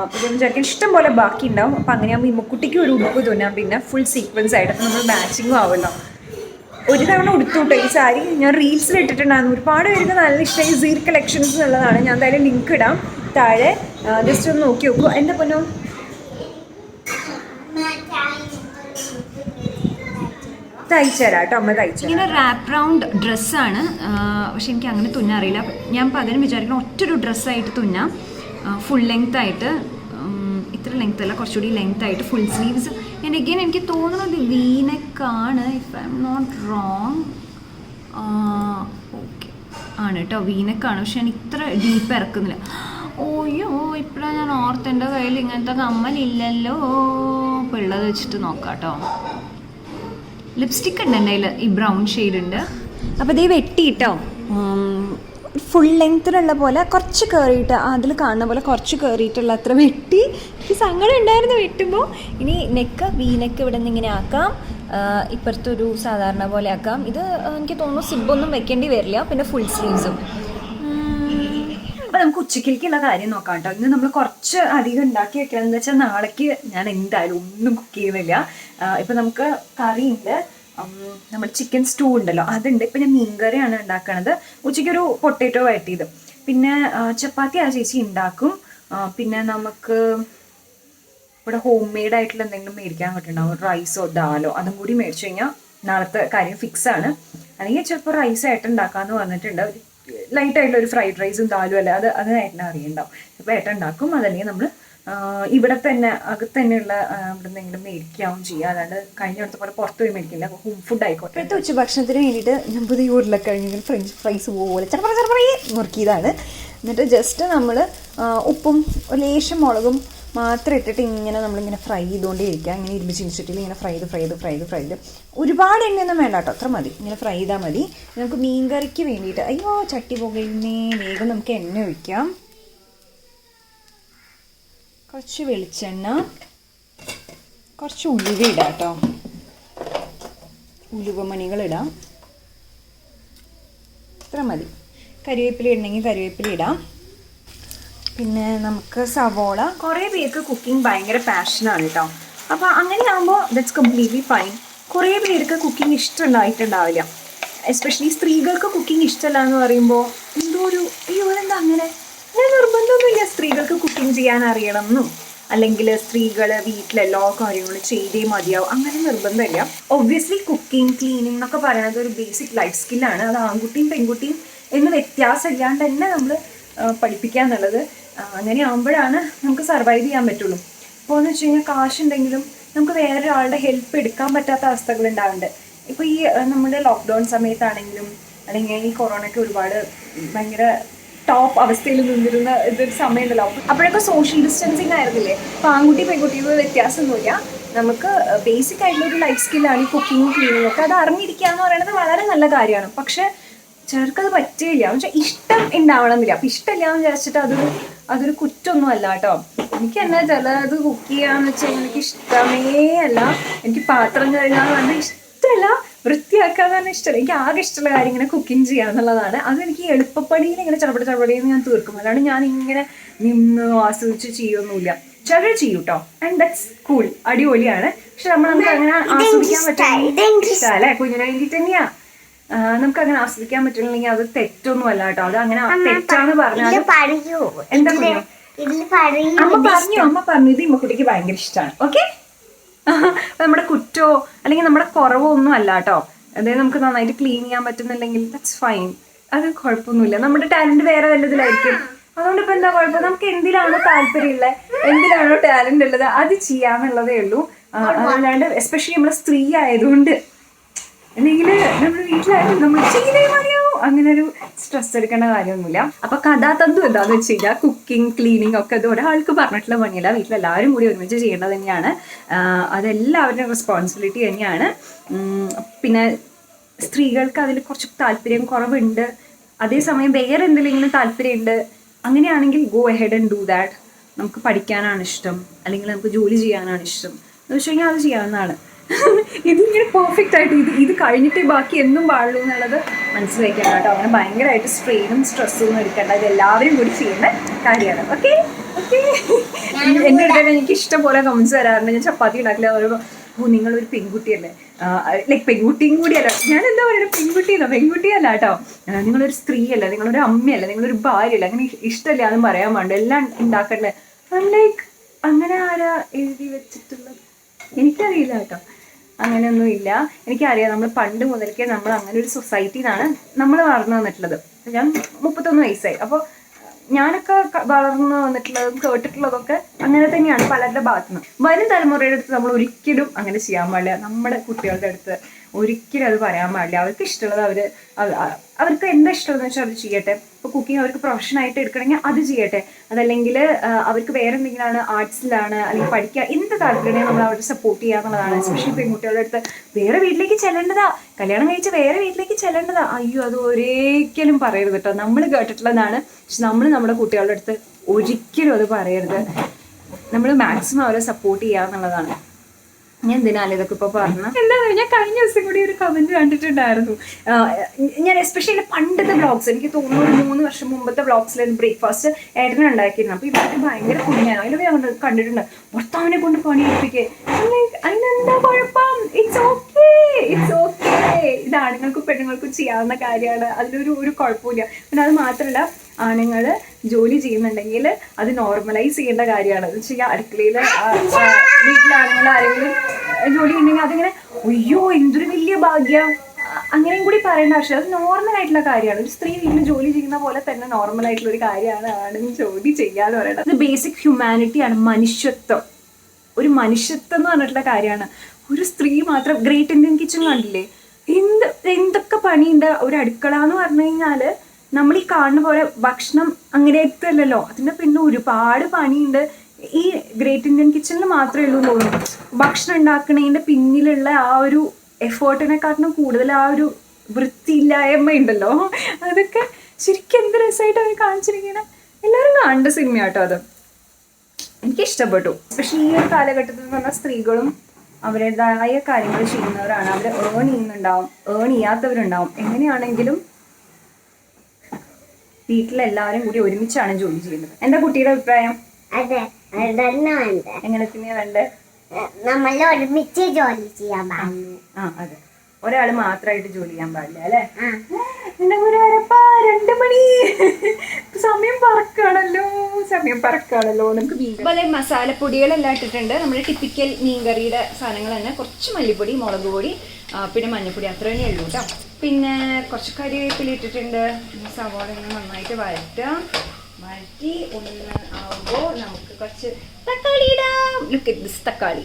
അപ്പോൾ ഞാൻ വിചാരിക്കാൻ ഇഷ്ടം പോലെ ബാക്കി ഉണ്ടാവും. അപ്പോൾ അങ്ങനെയാകുമ്പോൾ ഈ മുക്കുട്ടിക്ക് ഒരു ഉടുപ്പ് തുന്നാം. പിന്നെ ഫുൾ സീക്വൻസ് ആയിട്ട് അപ്പോൾ നമ്മൾ മാച്ചിങ്ങും ആവുമല്ലോ. ഒരു തവണ ഉടുത്തുട്ടോ ഈ സാരി. ഞാൻ റീൽസിൽ ഇട്ടിട്ടുണ്ടായിരുന്നു. ഒരുപാട് പേർക്ക് നല്ല ഇഷ്ടമായി. സീർ കളക്ഷൻസ് എന്നുള്ളതാണ്. ഞാൻ എന്തായാലും ലിങ്ക് ഇടാം താഴെ, ജസ്റ്റ് ഒന്ന് നോക്കി നോക്കൂ. എൻ്റെ പൊന്നോ തയ്ച്ചുതരാം കേട്ടോ, അമ്മ തയ്ച്ചു. ഇങ്ങനെ റാപ്പ് റൗണ്ട് ഡ്രസ്സാണ്. പക്ഷെ എനിക്ക് അങ്ങനെ തുന്നാറിയില്ല. ഞാൻ ഇപ്പോൾ അതിന് വിചാരിക്കണം ഒറ്റൊരു ഡ്രസ്സായിട്ട് തുന്നാം. ഫുൾ ലെങ്ത് ആയിട്ട്, ഇത്ര ലെങ്ത് അല്ല, കുറച്ചുകൂടി ലെങ്ത് ആയിട്ട് ഫുൾ സ്ലീവ്സ്. ആൻഡ് അഗെയിൻ എനിക്ക് തോന്നുന്നത് വീനെക്കാണ്, if I am not wrong. Okay ആണ് കേട്ടോ, വീനെക്കാണ്. പക്ഷെ ഞാൻ ഇത്ര ഡീപ്പ് ഇറക്കുന്നില്ല. ഓയ്യോ, ഇപ്പോഴാണ് ഞാൻ ഓർത്ത്. എൻ്റെ കയ്യിൽ ഇങ്ങനത്തെ കമ്മലില്ലല്ലോ. ഇപ്പോൾ ഉള്ളത് വെച്ചിട്ട് നോക്കാം കേട്ടോ. ലിപ്സ്റ്റിക് ഉണ്ട് എൻ്റെ കയ്യിൽ, ഈ ബ്രൗൺ ഷെയ്ഡ് ഉണ്ട്. അപ്പോൾ ഇതേ വെട്ടിയിട്ടോ, ഫുൾ ലെങ്ത്തിലുള്ള പോലെ കുറച്ച് കയറിയിട്ട്, അതിൽ കാണുന്ന പോലെ കുറച്ച് കയറിയിട്ടുള്ള അത്ര വെട്ടി. എനിക്ക് സങ്കടം ഉണ്ടായിരുന്നു വെട്ടുമ്പോൾ. ഇനി നെക്ക്, വീനെക്ക് ഇവിടെ നിന്ന് ഇങ്ങനെ ആക്കാം. ഇപ്പുറത്തൊരു സാധാരണ പോലെ ആക്കാം. ഇത് എനിക്ക് തോന്നുന്നു സിബൊന്നും വെക്കേണ്ടി വരില്ല. പിന്നെ ഫുൾ സ്ലീവ്സും. അപ്പോൾ നമുക്ക് ഉച്ചയ്ക്കുള്ള കാര്യം നോക്കാം കേട്ടോ. ഇന്ന് നമ്മൾ കുറച്ച് അധികം ഉണ്ടാക്കി വെക്കണം. എന്ന് വെച്ചാൽ നാളേക്ക് ഞാൻ എന്തായാലും ഒന്നും കുക്ക് ചെയ്യുന്നില്ല. ഇപ്പം നമുക്ക് കറിയുണ്ട്, നമ്മുടെ ചിക്കൻ സ്റ്റൂ ഉണ്ടല്ലോ അതുണ്ട്. ഇപ്പം ഞാൻ മീൻകറിയാണ് ഉണ്ടാക്കണത്. ഉച്ചയ്ക്കൊരു പൊട്ടേറ്റോ വഴറ്റിയത്. പിന്നെ ചപ്പാത്തി ആ ചേച്ചി ഉണ്ടാക്കും. പിന്നെ നമുക്ക് ഇവിടെ ഹോം മെയ്ഡ് ആയിട്ടുള്ള എന്തെങ്കിലും മേടിക്കാൻ പറ്റുന്നുണ്ടാവും, റൈസോ ദാലോ. അതും കൂടി മേടിച്ചു കഴിഞ്ഞാൽ നാളത്തെ കാര്യം ഫിക്സാണ്. അല്ലെങ്കിൽ ചിലപ്പോൾ റൈസായിട്ട് ഉണ്ടാക്കാമെന്ന് പറഞ്ഞിട്ടുണ്ട്. ലൈറ്റായിട്ടുള്ള ഒരു ഫ്രൈഡ് റൈസും ദാലും അല്ല, അത് ഏട്ടനെ അറിയണ്ടാവും. ഇപ്പോൾ ഏട്ടൻ ഉണ്ടാക്കും. അതല്ലെങ്കിൽ നമ്മൾ ഇവിടെ തന്നെ അകത്ത് തന്നെയുള്ള ഇവിടെ നിന്നെങ്കിലും മേടിക്കാവും ചെയ്യുക. അല്ലാണ്ട് കഴിഞ്ഞ അടുത്ത പോലെ പുറത്ത് പോയി മേടിക്കില്ല. ഹോം ഫുഡ് ആയിക്കോട്ടെ. ഇപ്പോഴത്തെ ഉച്ചഭക്ഷണത്തിന് വേണ്ടിയിട്ട് ഞാൻ പുതിയ ഉരുളക്കിഴങ്ങിൽ ഫ്രഞ്ച് ഫ്രൈസ് പോലെ ചെറുപ്പറേ മുറുക്കിയതാണ്. എന്നിട്ട് ജസ്റ്റ് നമ്മൾ ഉപ്പും ലേശം മുളകും മാത്രം ഇട്ടിട്ട് ഇങ്ങനെ നമ്മളിങ്ങനെ ഫ്രൈ ചെയ്തുകൊണ്ടേ ഇരിക്കുക. ഇങ്ങനെ ഇരുമ്പ് ചീനിച്ചിട്ടിൽ ഇങ്ങനെ ഫ്രൈ ചെയ്ത് ഒരുപാട് എണ്ണയൊന്നും വേണ്ട കേട്ടോ, അത്ര മതി. ഇങ്ങനെ ഫ്രൈ ചെയ്താൽ മതി. നമുക്ക് മീൻകറിക്ക് വേണ്ടിയിട്ട്, അയ്യോ ചട്ടി പുകയുന്നേ, വേഗം നമുക്ക് എണ്ണ ഒഴിക്കാം. കുറച്ച് വെളിച്ചെണ്ണ, കുറച്ച് ഉലുവ ഇടാം കേട്ടോ. ഉലുവമണികളിടാം, ഇത്ര മതി. കരിവേപ്പില ഇടണമെങ്കിൽ കരിവേപ്പില ഇടാം. പിന്നെ നമുക്ക് സവോള. കുറേ പേർക്ക് കുക്കിംഗ് ഭയങ്കര പാഷനാണ് കേട്ടോ. അപ്പോൾ അങ്ങനെയാകുമ്പോൾ ദറ്റ്സ് കംപ്ലീറ്റ്ലി ഫൈൻ. കുറേ പേർക്ക് കുക്കിംഗ് ഇഷ്ടമുണ്ടായിട്ടുണ്ടാവില്ല. എസ്പെഷ്യലി സ്ത്രീകൾക്ക് കുക്കിംഗ് ഇഷ്ടമല്ല എന്ന് പറയുമ്പോൾ എന്തോ ഒരു അയ്യോ എന്താ അങ്ങനെ നിർബന്ധമൊന്നുമില്ല സ്ത്രീകൾക്ക് കുക്കിംഗ് ചെയ്യാൻ അറിയണം എന്നും, അല്ലെങ്കിൽ സ്ത്രീകൾ വീട്ടിലെല്ലാ കാര്യങ്ങളും ചെയ്തേ മതിയാവും, അങ്ങനെ നിർബന്ധമില്ല. ഒബ്വിയസ്ലി കുക്കിംഗ്, ക്ലീനിങ് എന്നൊക്കെ പറയുന്നത് ഒരു ബേസിക് ലൈഫ് സ്കില്ലാണ്. അത് ആൺകുട്ടിയും പെൺകുട്ടിയും എന്ന് വ്യത്യാസമില്ലാണ്ട് തന്നെ നമ്മൾ പഠിപ്പിക്കുക എന്നുള്ളത്. അങ്ങനെ ആകുമ്പോഴാണ് നമുക്ക് സർവൈവ് ചെയ്യാൻ പറ്റുള്ളൂ. ഇപ്പോൾ എന്ന് വെച്ച് കഴിഞ്ഞാൽ കാശുണ്ടെങ്കിലും നമുക്ക് വേറൊരാളുടെ ഹെൽപ്പ് എടുക്കാൻ പറ്റാത്ത അവസ്ഥകൾ ഉണ്ടാവുന്നുണ്ട്. ഇപ്പോൾ ഈ നമ്മുടെ ലോക്ക്ഡൗൺ സമയത്താണെങ്കിലും അല്ലെങ്കിൽ ഈ കൊറോണയ്ക്ക് ഒരുപാട് ഭയങ്കര ടോപ്പ് അവസ്ഥയിൽ നിന്നിരുന്ന ഇതൊരു സമയമുണ്ടല്ലോ. അപ്പോഴൊക്കെ സോഷ്യൽ ഡിസ്റ്റൻസിങ് ആയിരുന്നില്ലേ. അപ്പോൾ ആൺകുട്ടി പെൺകുട്ടിയുടെ വ്യത്യാസമൊന്നുമില്ല. നമുക്ക് ബേസിക് ആയിട്ടുള്ളൊരു ലൈഫ് സ്കില്ലാണ് ഈ കുക്കിങ്ങും ക്ലീനിങ്ങും ഒക്കെ. അത് അറിഞ്ഞിരിക്കുക എന്ന് പറയുന്നത് വളരെ നല്ല കാര്യമാണ്. പക്ഷെ ചിലർക്കത് പറ്റില്ല. പക്ഷെ ഇഷ്ടം ഉണ്ടാവണമെന്നില്ല. അപ്പം ഇഷ്ടമില്ലാന്ന് വിചാരിച്ചിട്ട് അതൊരു കുറ്റമൊന്നും അല്ല കേട്ടോ. എനിക്ക് തന്നെ ചിലത് കുക്ക് ചെയ്യാന്ന് വെച്ചാൽ എനിക്ക് ഇഷ്ടമേ അല്ല. എനിക്ക് പാത്രം കഴുകാന്ന് പറഞ്ഞാൽ ഇഷ്ടമല്ല, വൃത്തിയാക്കാന്ന് പറഞ്ഞാൽ ഇഷ്ടമല്ല. എനിക്ക് ആകെ ഇഷ്ടമുള്ള കാര്യം ഇങ്ങനെ കുക്കിംഗ് ചെയ്യാന്നുള്ളതാണ്. അതെനിക്ക് എളുപ്പപ്പടിയിൽ ഇങ്ങനെ ചടപടിയിൽ ഞാൻ തീർക്കും. അല്ലാണ്ട് ഞാൻ ഇങ്ങനെ നിന്ന് ആസ്വദിച്ച് ചെയ്യൊന്നുമില്ല. ചിലർ ചെയ്യും കേട്ടോ, ആൻഡ് ദാറ്റ്സ് കൂൾ, അടിപൊളിയാണ്. പക്ഷെ നമുക്ക് അങ്ങനെ ആസ്വദിക്കാൻ പറ്റും. ഇഷ്ടമല്ലേ, കുഞ്ഞിനെ വേണ്ടിയിട്ട് തന്നെയാ. നമുക്ക് അങ്ങനെ ആസ്വദിക്കാൻ പറ്റില്ലെങ്കിൽ അത് തെറ്റൊന്നും അല്ല കേട്ടോ. അത് അങ്ങനെ തെറ്റാന്ന് പറഞ്ഞാൽ എന്താ അമ്മ പറഞ്ഞു ഇത് ഇമ്മക്കുട്ടിക്ക് ഭയങ്കര ഇഷ്ടമാണ്. ഓക്കെ, നമ്മുടെ കുറ്റോ അല്ലെങ്കിൽ നമ്മുടെ കുറവോ ഒന്നും അല്ല കേട്ടോ. അതായത് നമുക്ക് നന്നായിട്ട് ക്ലീൻ ചെയ്യാൻ പറ്റുന്നില്ലെങ്കിൽ ദാറ്റ്സ് ഫൈൻ, അത് കുഴപ്പമൊന്നുമില്ല. നമ്മുടെ ടാലന്റ് വേറെ വല്ലതിലായിരിക്കും. അതുകൊണ്ട് ഇപ്പൊ എന്താ കുഴപ്പം? നമുക്ക് എന്തിലാണോ താല്പര്യമുള്ളത്, എന്തിലാണോ ടാലന്റ് ഉള്ളത് അത് ചെയ്യാന്നുള്ളതേ ഉള്ളൂ. അതല്ലാണ്ട് എസ്പെഷ്യലി നമ്മള് സ്ത്രീ ആയതുകൊണ്ട് അല്ലെങ്കിൽ നമ്മുടെ വീട്ടിലായാലും നമ്മൾ ചെയ്തേ മതിയാവും അങ്ങനെ ഒരു സ്ട്രെസ് എടുക്കേണ്ട കാര്യമൊന്നുമില്ല. അപ്പൊ കഥാതന്തു എന്താന്ന് വെച്ച് കഴിഞ്ഞാൽ കുക്കിംഗ് ക്ലീനിങ് ഒക്കെ അത് ഒരാൾക്ക് പറഞ്ഞിട്ടുള്ള പണിയല്ല, വീട്ടിലെല്ലാവരും കൂടി ഒരുമിച്ച് ചെയ്യേണ്ടത് തന്നെയാണ്. അതെല്ലാവരുടെയും റെസ്പോൺസിബിലിറ്റി തന്നെയാണ്. പിന്നെ സ്ത്രീകൾക്ക് അതിൽ കുറച്ച് താല്പര്യം കുറവുണ്ട്, അതേസമയം വേറെ എന്തെങ്കിലും താല്പര്യമുണ്ട്, അങ്ങനെയാണെങ്കിൽ go ahead and do that. നമുക്ക് പഠിക്കാനാണ് ഇഷ്ടം അല്ലെങ്കിൽ നമുക്ക് ജോലി ചെയ്യാനാണ് ഇഷ്ടം എന്ന് വെച്ച് കഴിഞ്ഞാൽ അത് ചെയ്യാവുന്നതാണ്. ഇതിങ്ങനെ പെർഫെക്റ്റ് ആയിട്ട് ഇത് കഴിഞ്ഞിട്ട് ബാക്കി എന്നും പാടുള്ളൂ എന്നുള്ളത് മനസ്സിലാക്കണം കേട്ടോ. അങ്ങനെ ഭയങ്കരമായിട്ട് സ്ട്രെയിനും സ്ട്രെസ്സും ഒന്നും എടുക്കേണ്ട, ഇത് എല്ലാവരും കൂടി ചെയ്യേണ്ട കാര്യമാണ്. Okay okay. എൻ്റെ അടുത്ത് എനിക്ക് ഇഷ്ടം പോലെ കമൻസ് വരാറുണ്ട്. ഞാൻ ചപ്പാത്തി ഉണ്ടാക്കില്ല പറയുമ്പോൾ നിങ്ങളൊരു പെൺകുട്ടിയല്ലേ, ലൈക്ക് പെൺകുട്ടിയും കൂടിയല്ല, ഞാൻ എന്താ പറയുക പെൺകുട്ടിയല്ല, പെൺകുട്ടിയല്ല കേട്ടോ, നിങ്ങളൊരു സ്ത്രീയല്ല, നിങ്ങളൊരു അമ്മയല്ല, നിങ്ങളൊരു ഭാര്യയല്ല, അങ്ങനെ ഇഷ്ടമല്ല എന്ന് പറയാൻ വേണ്ട, എല്ലാം ഉണ്ടാക്കണ്ടേ. ലൈക്ക് അങ്ങനെ ആരാ എഴുതി വെച്ചിട്ടുള്ളത് എനിക്കറിയില്ല കേട്ടോ, അങ്ങനെയൊന്നും ഇല്ല. എനിക്കറിയാം നമ്മൾ പണ്ട് മുതൽക്കേ നമ്മൾ അങ്ങനെ ഒരു സൊസൈറ്റിയിലാണ് നമ്മൾ വളർന്നു വന്നിട്ടുള്ളത്. ഞാൻ 31 വയസ്സായി. അപ്പോൾ ഞാനൊക്കെ വളർന്നു വന്നിട്ടുള്ളതും കേട്ടിട്ടുള്ളതൊക്കെ അങ്ങനെ തന്നെയാണ് പലരുടെ ഭാഗത്തുനിന്ന്. വരും തലമുറയുടെ അടുത്ത് നമ്മൾ ഒരിക്കലും അങ്ങനെ ചെയ്യാൻ പാടില്ല. നമ്മുടെ കുട്ടികളുടെ അടുത്ത് ഒരിക്കലും അത് പറയാൻ പാടില്ല. അവർക്ക് ഇഷ്ടമുള്ളത് അവർക്ക് എന്താ ഇഷ്ടമെന്ന് വെച്ചാൽ അത് ചെയ്യട്ടെ. ഇപ്പോൾ കുക്കിംഗ് അവർക്ക് പ്രൊഫഷനായിട്ട് എടുക്കണമെങ്കിൽ അത് ചെയ്യട്ടെ. അതല്ലെങ്കിൽ അവർക്ക് വേറെ എന്തെങ്കിലുമാണ്, ആർട്സിലാണ് അല്ലെങ്കിൽ പഠിക്കുക, എന്ത് താല്പര്യമാണെങ്കിൽ നമ്മൾ അവരെ സപ്പോർട്ട് ചെയ്യുക എന്നുള്ളതാണ്. എസ്പെഷ്യലി പെൺകുട്ടികളുടെ അടുത്ത് വേറെ വീട്ടിലേക്ക് ചെല്ലേണ്ടതാ, കല്യാണം കഴിച്ച് വേറെ വീട്ടിലേക്ക് ചെല്ലേണ്ടതാ, അയ്യോ അത് ഒരിക്കലും പറയരുത് കേട്ടോ. നമ്മൾ കേട്ടിട്ടുള്ളതാണ്, പക്ഷെ നമ്മൾ നമ്മുടെ കുട്ടികളുടെ അടുത്ത് ഒരിക്കലും അത് പറയരുത്. നമ്മൾ മാക്സിമം അവരെ സപ്പോർട്ട് ചെയ്യുക എന്നുള്ളതാണ്. ഞാൻ എന്തിനാലും ഇതൊക്കെ ഇപ്പോൾ പറഞ്ഞു. എന്താണെന്ന് ഞാൻ കഴിഞ്ഞ ദിവസം കൂടി ഒരു കമന്റ് കണ്ടിട്ടുണ്ടായിരുന്നു. ഞാൻ എസ്പെഷ്യലി പണ്ടത്തെ വ്ളോഗ്സ്, എനിക്ക് തോന്നുന്നു ഒരു 3 വർഷം മുമ്പത്തെ വ്ളോഗ്സിൽ ബ്രേക്ക്ഫാസ്റ്റ് ഏട്ടനെ ഉണ്ടാക്കിയിരുന്നു. അപ്പോൾ ഇവർക്ക് ഭയങ്കര കുഞ്ഞാണ്. അതിലൊക്കെ ഞാൻ കണ്ടിട്ടുണ്ട് ഭർത്താവിനെ കൊണ്ട് പണിയെടുപ്പിക്കേ. അതിനെന്താ കുഴപ്പം? It's okay, it's okay. ഇത് ആണുങ്ങൾക്കും പെണ്ണുങ്ങൾക്കും ചെയ്യാവുന്ന കാര്യമാണ്, അതിലൊരു കുഴപ്പമില്ല. പിന്നെ അത് മാത്രമല്ല, ആണുങ്ങൾ ജോലി ചെയ്യുന്നുണ്ടെങ്കിൽ അത് നോർമലൈസ് ചെയ്യേണ്ട കാര്യമാണ്. എന്ന് വെച്ചാൽ അടുക്കളയിൽ വീട്ടിലാണുങ്ങൾ ആരെങ്കിലും ജോലി ഉണ്ടെങ്കിൽ അതിങ്ങനെ അയ്യോ എന്തൊരു വലിയ ഭാഗ്യം അങ്ങനെയും കൂടി പറയേണ്ട ആവശ്യം. അത് നോർമൽ ആയിട്ടുള്ള കാര്യമാണ്. ഒരു സ്ത്രീ വീട്ടിൽ ജോലി ചെയ്യുന്ന പോലെ തന്നെ നോർമൽ ആയിട്ടുള്ള ഒരു കാര്യമാണ് ആണെങ്കിൽ ജോലി ചെയ്യാന്ന് പറയുന്നത്. ഇത് ബേസിക് ഹ്യൂമാനിറ്റിയാണ്, മനുഷ്യത്വം. ഒരു മനുഷ്യത്വം എന്ന് പറഞ്ഞിട്ടുള്ള കാര്യമാണ്. ഒരു സ്ത്രീ മാത്രം ഗ്രേറ്റ് ഇന്ത്യൻ കിച്ചൺ കണ്ടില്ലേ, എന്തൊക്കെ പണിയുണ്ട്. ഒരു അടുക്കള എന്ന് പറഞ്ഞു കഴിഞ്ഞാൽ നമ്മൾ ഈ കാണുന്ന പോലെ ഭക്ഷണം അങ്ങനെയൊക്കെ അല്ലല്ലോ, അതിൻ്റെ പിന്നെ ഒരുപാട് പണിയുണ്ട്. ഈ ഗ്രേറ്റ് ഇന്ത്യൻ കിച്ചണിൽ മാത്രമേ ഉള്ളൂ തോന്നുന്നു ഭക്ഷണം ഉണ്ടാക്കണതിൻ്റെ പിന്നിലുള്ള ആ ഒരു എഫേർട്ടിനെക്കാട്ടിലും കൂടുതൽ ആ ഒരു വൃത്തിയില്ലായ്മ ഉണ്ടല്ലോ, അതൊക്കെ ശരിക്കും എന്ത് രസമായിട്ട് അവർ കാണിച്ചിരിക്കണം. എല്ലാവരും കാണേണ്ട സിനിമയാട്ടോ അത്. എനിക്കിഷ്ടപ്പെട്ടു. എസ്പെഷ്യലി ഈ ഒരു കാലഘട്ടത്തിൽ എന്ന് പറഞ്ഞാൽ സ്ത്രീകളും അവരുടേതായ കാര്യങ്ങൾ ചെയ്യുന്നവരാണ്. അവർ ഏൺ ചെയ്യുന്നുണ്ടാവും, ഏൺ ചെയ്യാത്തവരുണ്ടാവും. എങ്ങനെയാണെങ്കിലും വീട്ടിലെല്ലാവരും കൂടി ഒരുമിച്ചാണ് ജോലി ചെയ്യുന്നത്. എന്താ കുട്ടിയുടെ അഭിപ്രായം? എങ്ങനെ തന്നെയാ വേണ്ടേ? നമ്മൾ ഒരുമിച്ച് ജോലി ചെയ്യാൻ പാടില്ല. അതെ, ഒരാൾ മാത്രമായിട്ട് ജോലി ചെയ്യാൻ പാടില്ല അല്ലേ? എന്റെ ഗുരുവായൂരപ്പാ 2 മണി, സമയം പറക്കാണല്ലോ. നമുക്ക് അതുപോലെ മസാലപ്പൊടികളെല്ലാം ഇട്ടിട്ടുണ്ട്. നമ്മുടെ ടിപ്പിക്കൽ മീൻകറിയുടെ സാധനങ്ങൾ തന്നെ. കുറച്ച് മല്ലിപ്പൊടി, മുളക് പൊടി, പിന്നെ മഞ്ഞൾപ്പൊടി, അത്ര തന്നെ ഉള്ളൂ കേട്ടോ. പിന്നെ കുറച്ച് കറിവേപ്പില ഇട്ടിട്ടുണ്ട്. സവാള നന്നായിട്ട് വഴറ്റി ഒന്ന് ആവുമ്പോൾ നമുക്ക് കുറച്ച് തക്കാളി ഇടാം. ലുക്ക് അറ്റ് ദിസ് തക്കാളി.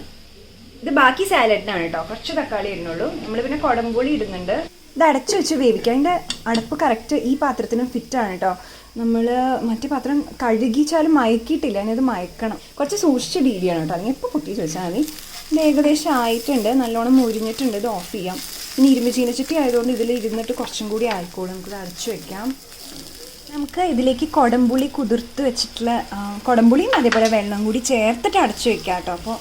ഇത് ബാക്കി സാലഡിനാണ് കേട്ടോ, കുറച്ച് തക്കാളി ഇടുന്നുള്ളൂ. നമ്മൾ പിന്നെ കുടംപുളി ഇടുന്നുണ്ട്. ഇത് അടച്ചു വെച്ച് വേവിക്കുക. അതിൻ്റെ അടപ്പ് കറക്റ്റ് ഈ പാത്രത്തിന് ഫിറ്റാണ് കേട്ടോ. നമ്മൾ മറ്റേ പാത്രം കഴുകിച്ചാലും മയക്കിയിട്ടില്ല, അതിനത് മയക്കണം. കുറച്ച് സൂക്ഷിച്ച രീതിയാണ് കേട്ടോ, അല്ലെങ്കിൽ ഇപ്പോൾ പൊട്ടി ചോദിച്ചാൽ മതി. ഇത് ഏകദേശം ആയിട്ടുണ്ട്, നല്ലോണം മുരിഞ്ഞിട്ടുണ്ട്. ഇത് ഓഫ് ചെയ്യാം. ഇനി ഇരുമ്പ് ചീനച്ചട്ടി ആയതുകൊണ്ട് ഇതിൽ ഇരുന്നിട്ട് കുറച്ചും കൂടി ആയിക്കോളും. നമുക്കിത് അടച്ചു വയ്ക്കാം. നമുക്ക് ഇതിലേക്ക് കുടംപുളി കുതിർത്ത് വെച്ചിട്ടുള്ള കുടംപുളിയും അതേപോലെ വെള്ളം കൂടി ചേർത്തിട്ട് അടച്ചു വയ്ക്കാം കേട്ടോ. അപ്പോൾ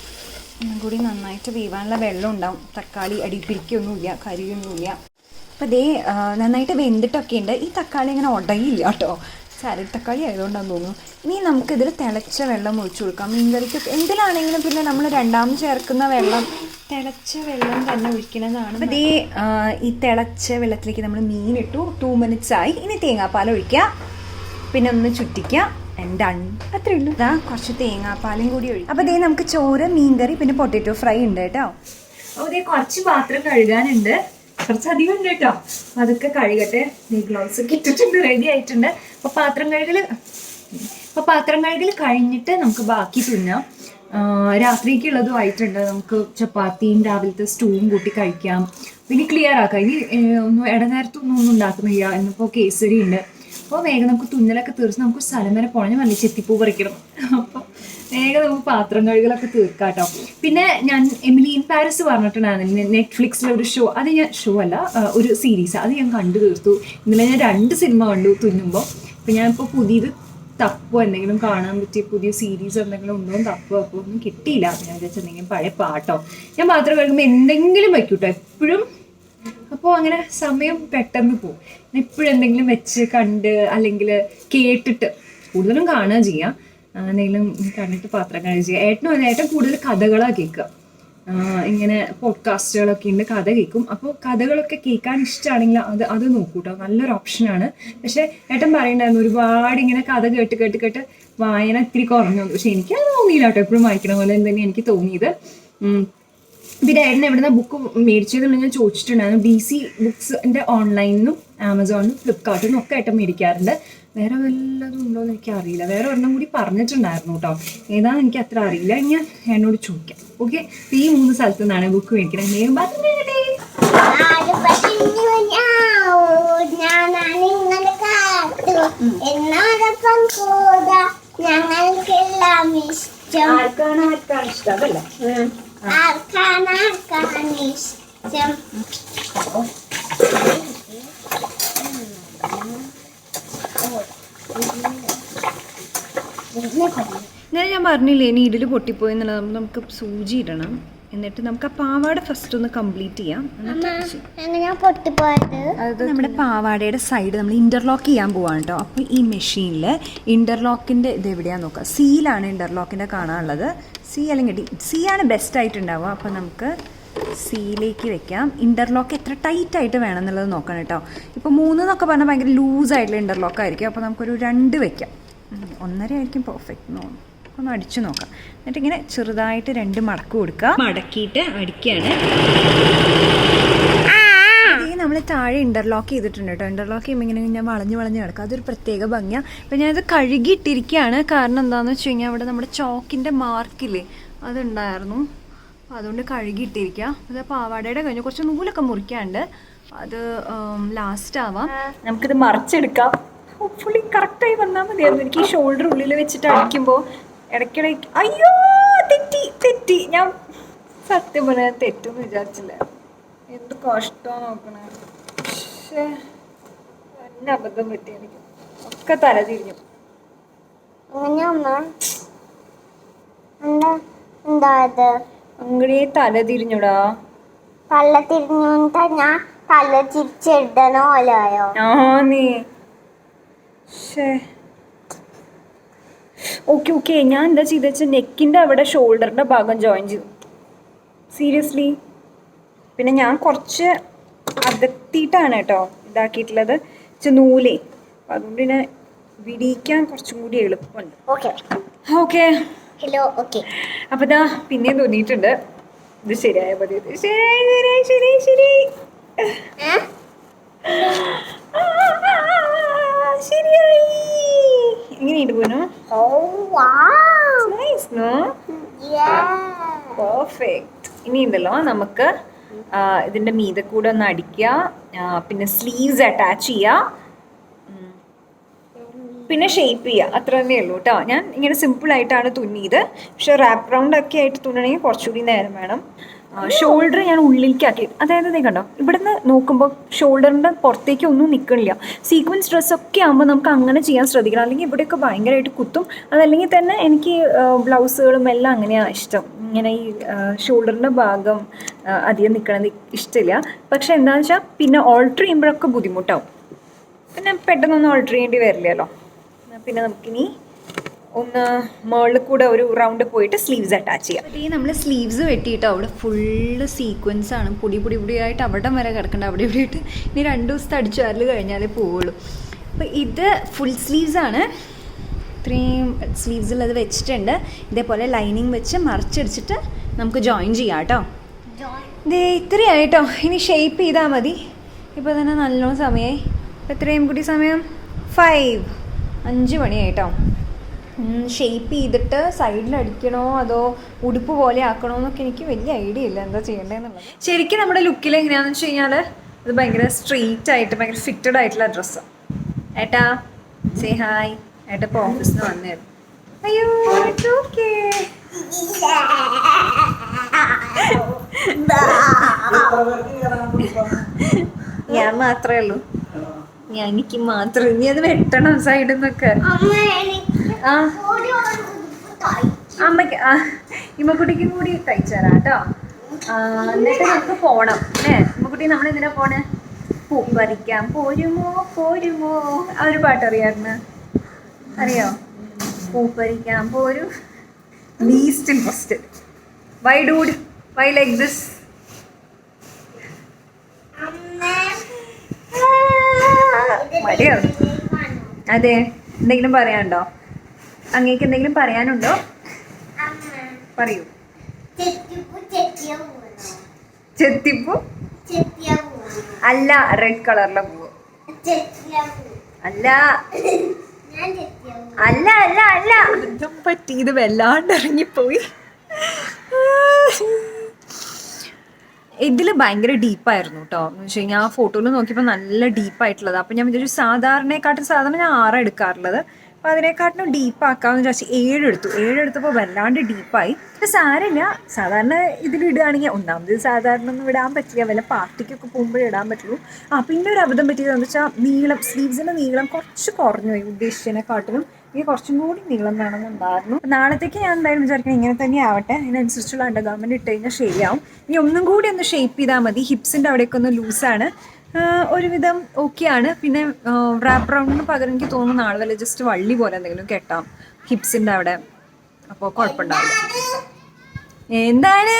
ഒന്നും കൂടി നന്നായിട്ട് വേവാനുള്ള വെള്ളം ഉണ്ടാവും. തക്കാളി അടിപ്പിരിക്കൊന്നുമില്ല, കരിയൊന്നുമില്ല. അപ്പോൾ ഇതേ നന്നായിട്ട് വെന്തിട്ടൊക്കെ ഉണ്ട്. ഈ തക്കാളി അങ്ങനെ ഉടയില്ല കേട്ടോ. സാലഡ് തക്കാളി ആയതുകൊണ്ടാണെന്ന് തോന്നുന്നു. ഇനി നമുക്കിതിൽ തിളച്ച വെള്ളം ഒഴിച്ചു കൊടുക്കാം. മീൻകറിക്കൊക്കെ എന്തിലാണെങ്കിലും പിന്നെ നമ്മൾ രണ്ടാമത് ചേർക്കുന്ന വെള്ളം തിളച്ച വെള്ളം തന്നെ ഒഴിക്കണതാണ്. അപ്പോൾ ഈ തിളച്ച വെള്ളത്തിലേക്ക് നമ്മൾ മീനിട്ടു. 2 minutes ആയി. ഇനി തേങ്ങാപ്പാൽ ഒഴിക്കുക, പിന്നെ ഒന്ന് ചുറ്റിക്കുക. അത്രേ ഉള്ളൂ. ഇതാ കുറച്ച് തേങ്ങാപ്പാലും കൂടി ഒഴിക്കും. അപ്പോൾ നമുക്ക് ചോറ്, മീൻകറി, പിന്നെ പൊട്ടാറ്റോ ഫ്രൈ ഉണ്ട് കേട്ടോ. അപ്പോൾ കുറച്ച് പാത്രം കഴുകാനുണ്ട്, കുറച്ചധികം ഉണ്ട് കേട്ടോ. അതൊക്കെ കഴുകട്ടെ. ഗ്ലൗസ് ഒക്കെ ഇട്ടിട്ടുണ്ട്, റെഡി ആയിട്ടുണ്ട്. അപ്പോൾ പാത്രം കഴുകൽ കഴിഞ്ഞിട്ട് നമുക്ക് ബാക്കി തിന്നാം. രാത്രിക്കുള്ളതും ആയിട്ടുണ്ട്. നമുക്ക് ചപ്പാത്തിയും രാവിലത്തെ സ്റ്റൂവും കൂട്ടി കഴിക്കാം. പിന്നെ ക്ലിയർ ആക്കാം. ഇനി ഇടനേരത്തൊന്നും ഉണ്ടാക്കുന്നില്ല. ഇന്നിപ്പോൾ കേസരി ഉണ്ട്. അപ്പോൾ വേഗം നമുക്ക് തുന്നലൊക്കെ തീർച്ച് നമുക്ക് സ്ഥലം വരെ പോകണം. ഞാൻ നല്ല ചെത്തിപ്പൂ പറിക്കണം. അപ്പോൾ വേഗം നമുക്ക് പാത്രം കഴുകലൊക്കെ തീർക്കാം കേട്ടോ. പിന്നെ ഞാൻ എമിലി ഇൻ പാരീസ് പറഞ്ഞിട്ടുണ്ടായിരുന്നു നെറ്റ്ഫ്ലിക്സിലെ ഒരു ഒരു സീരീസ്. അത് ഞാൻ കണ്ടു തീർത്തു. ഇന്നലെ ഞാൻ 2 സിനിമ കണ്ടു തുന്നുമ്പോൾ. അപ്പോൾ ഞാനിപ്പോൾ പുതിയത് തപ്പോ എന്തെങ്കിലും കാണാൻ പറ്റിയ പുതിയ സീരീസ് എന്തെങ്കിലും ഉണ്ടോ തപ്പോ. അപ്പോൾ ഒന്നും കിട്ടിയില്ല. ഞാൻ വിചാരിച്ചെന്തെങ്കിലും പഴയ പാട്ടോ. ഞാൻ പാത്രം കഴുകുമ്പോൾ എന്തെങ്കിലും വയ്ക്കൂട്ടോ എപ്പോഴും. അപ്പോൾ അങ്ങനെ സമയം പെട്ടെന്ന് പോകും. എപ്പോഴും എന്തെങ്കിലും വെച്ച് കണ്ട് അല്ലെങ്കിൽ കേട്ടിട്ട്, കൂടുതലും കാണുക ചെയ്യാം. എന്തെങ്കിലും കണ്ടിട്ട് പാത്രം കഴുകുക. ഏട്ടൻ കൂടുതൽ കഥകളാണ് കേൾക്കുക. ഇങ്ങനെ പോഡ്കാസ്റ്റുകളൊക്കെ ഉണ്ട്, കഥ കേൾക്കും. അപ്പോൾ കഥകളൊക്കെ കേൾക്കാൻ ഇഷ്ടമാണെങ്കിൽ അത് നോക്കൂട്ടോ, നല്ലൊരു ഓപ്ഷനാണ്. പക്ഷെ ഏട്ടൻ പറയണ്ടായിരുന്നു ഒരുപാട് ഇങ്ങനെ കഥ കേട്ട് വായന ഇത്തിരി കുറഞ്ഞു. പക്ഷെ എനിക്കത് തോന്നിയില്ല കേട്ടോ, എപ്പോഴും വായിക്കണ പോലെ തന്നെ എനിക്ക് തോന്നിയത്. പിന്നെ ഏട്ടൻ എവിടുന്ന ബുക്ക് മേടിച്ചതെന്ന് ഞാൻ ചോദിച്ചിട്ടുണ്ടായിരുന്നു. DC ബുക്സിൻ്റെ ഓൺലൈനിലും ആമസോണിലും ഫ്ലിപ്കാർട്ടിലും ഒക്കെ ഏട്ടൻ മേടിക്കാറുണ്ട്. വേറെ വല്ലതും ഉണ്ടോ എന്ന് എനിക്ക് അറിയില്ല. വേറെ ഒരെണ്ണം കൂടി പറഞ്ഞിട്ടുണ്ടായിരുന്നു കേട്ടോ, ഏതാണെന്ന് എനിക്ക് അത്ര അറിയില്ല. ഞാൻ എന്നോട് ചോദിക്കാം. ഓക്കെ, ഈ 3 സ്ഥലത്തു നിന്നാണ് ബുക്ക് മേടിക്കണത്. നേരം ഞങ്ങൾക്കെല്ലാം ഇഷ്ടം. ആർക്കാണ് ഇഷ്ടം അതല്ലേ? ആർക്കാണ് ഇഷ്ടം? ഇന്നലെ ഞാൻ പറഞ്ഞില്ലേ നീഡിൽ പൊട്ടിപ്പോയി എന്നുള്ളത്. നമുക്ക് സൂചി ഇടണം. എന്നിട്ട് നമുക്ക് ആ പാവാട ഫസ്റ്റ് ഒന്ന് കംപ്ലീറ്റ് ചെയ്യാം. അത് നമ്മുടെ പാവാടയുടെ സൈഡ് നമ്മൾ ഇൻ്റർലോക്ക് ചെയ്യാൻ പോവാണ് കേട്ടോ. അപ്പോൾ ഈ മെഷീനിൽ ഇൻ്റർലോക്കിൻ്റെ ഇത് എവിടെയാണെന്ന് നോക്കാം. സിയിലാണ് ഇൻ്റർലോക്കിൻ്റെ കാണാനുള്ളത്. സി അല്ലെങ്കിൽ സി ആണ് ബെസ്റ്റ് ആയിട്ടുണ്ടാവുക. അപ്പോൾ നമുക്ക് സിയിലേക്ക് വെക്കാം. ഇൻ്റർലോക്ക് എത്ര ടൈറ്റായിട്ട് വേണം എന്നുള്ളത് നോക്കണം കേട്ടോ. ഇപ്പോൾ 3 എന്നൊക്കെ പറഞ്ഞാൽ ഭയങ്കര ലൂസായിട്ടുള്ള ഇൻ്റർലോക്ക് ആയിരിക്കും. അപ്പോൾ നമുക്കൊരു 2 വെക്കാം. 1.5 ആയിരിക്കും പെർഫെക്റ്റ്. ഒന്ന് അടിച്ചു നോക്കാം. എന്നിട്ട് ഇങ്ങനെ ചെറുതായിട്ട് 2 മടക്ക് കൊടുക്കുക. മടക്കിയിട്ട് അടിക്കുകയാണ്. നമ്മൾ താഴെ ഇൻ്റർലോക്ക് ചെയ്തിട്ടുണ്ട് കേട്ടോ. ഇൻ്റർലോക്ക് ചെയ്യുമ്പോൾ ഇങ്ങനെ ഞാൻ വളഞ്ഞ് കിടക്കുക. അതൊരു പ്രത്യേക ഭംഗിയാണ്. അപ്പോൾ ഞാനത് കഴുകിയിട്ടിരിക്കുകയാണ്. കാരണം എന്താണെന്ന് വെച്ച് കഴിഞ്ഞാൽ അവിടെ നമ്മുടെ ചോക്കിൻ്റെ മാർക്കില്ലേ അതുണ്ടായിരുന്നു. അപ്പോൾ അതുകൊണ്ട് കഴുകിയിട്ടിരിക്കുക. അത് പാവാടയുടെ കഴിഞ്ഞ് കുറച്ച് നൂലൊക്കെ മുറിക്കാണ്ട്, അത് ലാസ്റ്റ് ആവാം. നമുക്കിത് മറിച്ചെടുക്കാം. ഹോപ്പ്ഫുള്ളി കറക്റ്റായി വന്നാൽ മതിയായിരുന്നു. എനിക്ക് ഈ ഷോൾഡർ ഉള്ളിൽ വെച്ചിട്ട് അടിക്കുമ്പോൾ ഇടയ്ക്കിടയ്ക്ക് അയ്യോ തെറ്റി. ഞാൻ സത്യം പറഞ്ഞാൽ തെറ്റെന്ന് വിചാരിച്ചില്ല. എന്ത് കഷ്ടമാണ് നോക്കണേ. പക്ഷേ എന്നെ അബദ്ധം പറ്റി. എനിക്ക് ഒക്കെ തല തിരിഞ്ഞു. അങ്ങനെ തല തിരിഞ്ഞുടാ. തല തിരിഞ്ഞു ഞാൻ തല തിരിച്ചിടണോ അല്ലയോ? നീ ഓക്കെ ഞാൻ എന്താ ചെയ്തെന്ന് വെച്ചാൽ നെക്കിൻ്റെ അവിടെ ഷോൾഡറിൻ്റെ ഭാഗം ജോയിൻ ചെയ്തു. സീരിയസ്ലി. പിന്നെ ഞാൻ കുറച്ച് അകത്തിയിട്ടാണ് കേട്ടോ ഇതാക്കിയിട്ടുള്ളത്. നൂലേ, അപ്പം അതുകൊണ്ട് പിന്നെ വിടിയിക്കാൻ കുറച്ചും കൂടി എളുപ്പമുണ്ട്. ഓക്കെ അപ്പം ഇതാ പിന്നെ തോന്നിയിട്ടുണ്ട് ഇത് ശരിയായ മതി. ശരി ശരിയായി. എങ്ങനെയുണ്ട് പോനു? പെർഫെക്റ്റ്. ഇനി ഉണ്ടല്ലോ നമുക്ക് ഇതിൻ്റെ മീതെ കൂടെ ഒന്ന് അടിക്കുക. പിന്നെ സ്ലീവ്സ് അറ്റാച്ച് ചെയ്യുക, പിന്നെ ഷേപ്പ് ചെയ്യുക. അത്ര തന്നെ ഉള്ളൂ കേട്ടോ. ഞാൻ ഇങ്ങനെ സിമ്പിളായിട്ടാണ് തുന്നിയത്. പക്ഷെ റാപ്പ് റൗണ്ട് ഒക്കെ ആയിട്ട് തുന്നണമെങ്കിൽ കുറച്ചുകൂടി നേരം വേണം. ഷോൾഡർ ഞാൻ ഉള്ളിലേക്കാക്കി. അതായത് നീ കണ്ടോ, ഇവിടുന്ന് നോക്കുമ്പോൾ ഷോൾഡറിൻ്റെ പുറത്തേക്ക് ഒന്നും നിൽക്കണില്ല. സീക്വൻസ് ഡ്രസ്സൊക്കെ ആകുമ്പോൾ നമുക്ക് അങ്ങനെ ചെയ്യാൻ ശ്രദ്ധിക്കണം. അല്ലെങ്കിൽ ഇവിടെയൊക്കെ ഭയങ്കരമായിട്ട് കുത്തും. അതല്ലെങ്കിൽ തന്നെ എനിക്ക് ബ്ലൗസുകളും എല്ലാം അങ്ങനെയാണ് ഇഷ്ടം. ഇങ്ങനെ ഈ ഷോൾഡറിൻ്റെ ഭാഗം അധികം നിൽക്കണത് ഇഷ്ടമില്ല. പക്ഷെ എന്താണെന്ന് വെച്ചാൽ പിന്നെ ഓൾട്ടർ ചെയ്യുമ്പോഴൊക്കെ ബുദ്ധിമുട്ടാവും. പിന്നെ പെട്ടെന്നൊന്നും ഓൾട്ടർ ചെയ്യേണ്ടി വരില്ലല്ലോ. പിന്നെ നമുക്കിനി ഒന്ന് മുകളിൽ കൂടെ ഒരു റൗണ്ട് പോയിട്ട് സ്ലീവ്സ് അറ്റാച്ച് ചെയ്യാം. ഈ നമ്മൾ സ്ലീവ്സ് വെട്ടിയിട്ട് അവിടെ ഫുള്ള് സീക്വൻസ് ആണ്, പൊടിയായിട്ട് അവിടെ വരെ കിടക്കേണ്ട അവിടെ ഇവിടെ ആയിട്ട്. ഇനി 2 ദിവസത്തെ അടിച്ചു വരൽ കഴിഞ്ഞാലേ പോവുള്ളൂ. അപ്പോൾ ഇത് ഫുൾ സ്ലീവ്സ് ആണ്. ഇത്രയും സ്ലീവ്സിൽ അത് വെച്ചിട്ടുണ്ട്. ഇതേപോലെ ലൈനിങ് വെച്ച് മറിച്ചടിച്ചിട്ട് നമുക്ക് ജോയിൻ ചെയ്യാം കേട്ടോ. ഇതേ ഇത്രയായിട്ടോ. ഇനി ഷേപ്പ് ചെയ്താൽ മതി. ഇപ്പോൾ തന്നെ നല്ലോണം സമയമായി. ഇപ്പോൾ എത്രയും കൂടി സമയം 5 മണിയായിട്ടോ. ഷേപ്പ് ചെയ്തിട്ട് സൈഡിൽ അടിക്കണോ അതോ ഉടുപ്പ് പോലെ ആക്കണോ എന്നൊക്കെ എനിക്ക് വലിയ ഐഡിയ ഇല്ല എന്താ ചെയ്യേണ്ടതെന്നുള്ളത്. ശരിക്കും നമ്മുടെ ലുക്കിൽ എങ്ങനെയാണെന്ന് വെച്ച് കഴിഞ്ഞാൽ അത് ഭയങ്കര സ്ട്രെയിറ്റ് ആയിട്ട് ഭയങ്കര ഫിറ്റഡ് ആയിട്ടുള്ള ഡ്രസ്സ്. ഏട്ടാ സേ ഹായ്. ഏട്ടാ ഇപ്പോൾ ഓഫീസിൽ നിന്ന് വന്നേരും. അയ്യോ ഇറ്റ്സ് ഓക്കേ. ഞാൻ മാത്രമേ ഉള്ളൂ. എനിക്ക് മാത്രം. ഇനി അത് വെട്ടണം സൈഡിൽ നിന്നൊക്കെ. ആ അമ്മയ്ക്ക് ഇമ്മക്കുട്ടിക്കും കൂടി തയ്ച്ചു തരാം കേട്ടോ. എന്നിട്ട് നമുക്ക് പോണം അല്ലേ ഇമ്മക്കുട്ടി? നമ്മൾ എന്തിനാ പോണേ? പൂ പറിക്കാൻ പോരുമോ പോരുമോ? ആ ഒരു പാട്ട് അറിയാമായിരുന്നു. അറിയോ? പൂ പറിക്കാൻ പോരും. Least interested. Why dude why like this? മടിയോ? അതെ. എന്തെങ്കിലും പറയാനുണ്ടോ? അങ്ങേക്ക് എന്തെങ്കിലും പറയാനുണ്ടോ? പറയൂ. ചെത്തിപ്പൂ അല്ല, റെഡ് കളറിലെ പൂവ് അല്ല അല്ല അല്ല അല്ല. അതും പറ്റി. ഇത് വല്ലാണ്ട് ഇറങ്ങിപ്പോയി. ഇതിൽ ഭയങ്കര ഡീപ്പായിരുന്നു കേട്ടോ. എന്ന് വെച്ച് കഴിഞ്ഞാൽ ആ ഫോട്ടോയിൽ നോക്കിയപ്പോൾ നല്ല ഡീപ്പായിട്ടുള്ളത്. അപ്പം ഞാൻ വിചാരിച്ചു സാധാരണ ഞാൻ 6 എടുക്കാറുള്ളത്. അപ്പോൾ അതിനെക്കാട്ടിലും ഡീപ്പാക്കാമെന്ന് വിചാരിച്ച് 7 എടുത്തു. 7 എടുത്തപ്പോൾ വല്ലാണ്ട് ഡീപ്പായി. പക്ഷെ സാരമില്ല. സാധാരണ ഇതിലിടുകയാണെങ്കിൽ ഒന്നാമത് സാധാരണ ഒന്നും ഇടാൻ പറ്റില്ല. വല്ല പാർട്ടിക്കൊക്കെ പോകുമ്പോഴേ ഇടാൻ പറ്റുള്ളൂ. പിന്നെ ഒരു അബദ്ധം പറ്റിയതെന്ന് വെച്ചാൽ നീളം, സ്ലീവ്സിൻ്റെ നീളം കുറച്ച് കുറഞ്ഞു പോയി ഉദ്ദേശിച്ചതിനെക്കാട്ടിലും. ഇനി കുറച്ചും കൂടി നീളം വേണമെന്നുണ്ടായിരുന്നു. നാളത്തേക്ക് ഞാൻ എന്തായാലും വിചാരിക്കണം ഇങ്ങനെ തന്നെ ആവട്ടെ. അതിനനുസരിച്ചുള്ള അണ്ടർഗാർമെൻറ് ഇട്ട് കഴിഞ്ഞാൽ ശരിയാവും. ഇനി ഒന്നും കൂടി ഒന്ന് ഷേപ്പ് ചെയ്താൽ മതി. ഹിപ്സിൻ്റെ അവിടെയൊക്കെ ഒന്ന് ലൂസാണ്. ഒരുവിധം ഓക്കെയാണ്. പിന്നെ റാപ്പ് റൗണ്ടിന് പകരം എനിക്ക് തോന്നുന്നു നാളെ വല്ല ജസ്റ്റ് വള്ളി പോലെ എന്തെങ്കിലും കെട്ടാം ഹിപ്സിൻ്റെ അവിടെ. അപ്പോൾ കുഴപ്പമുണ്ടാവില്ല. എന്താണ്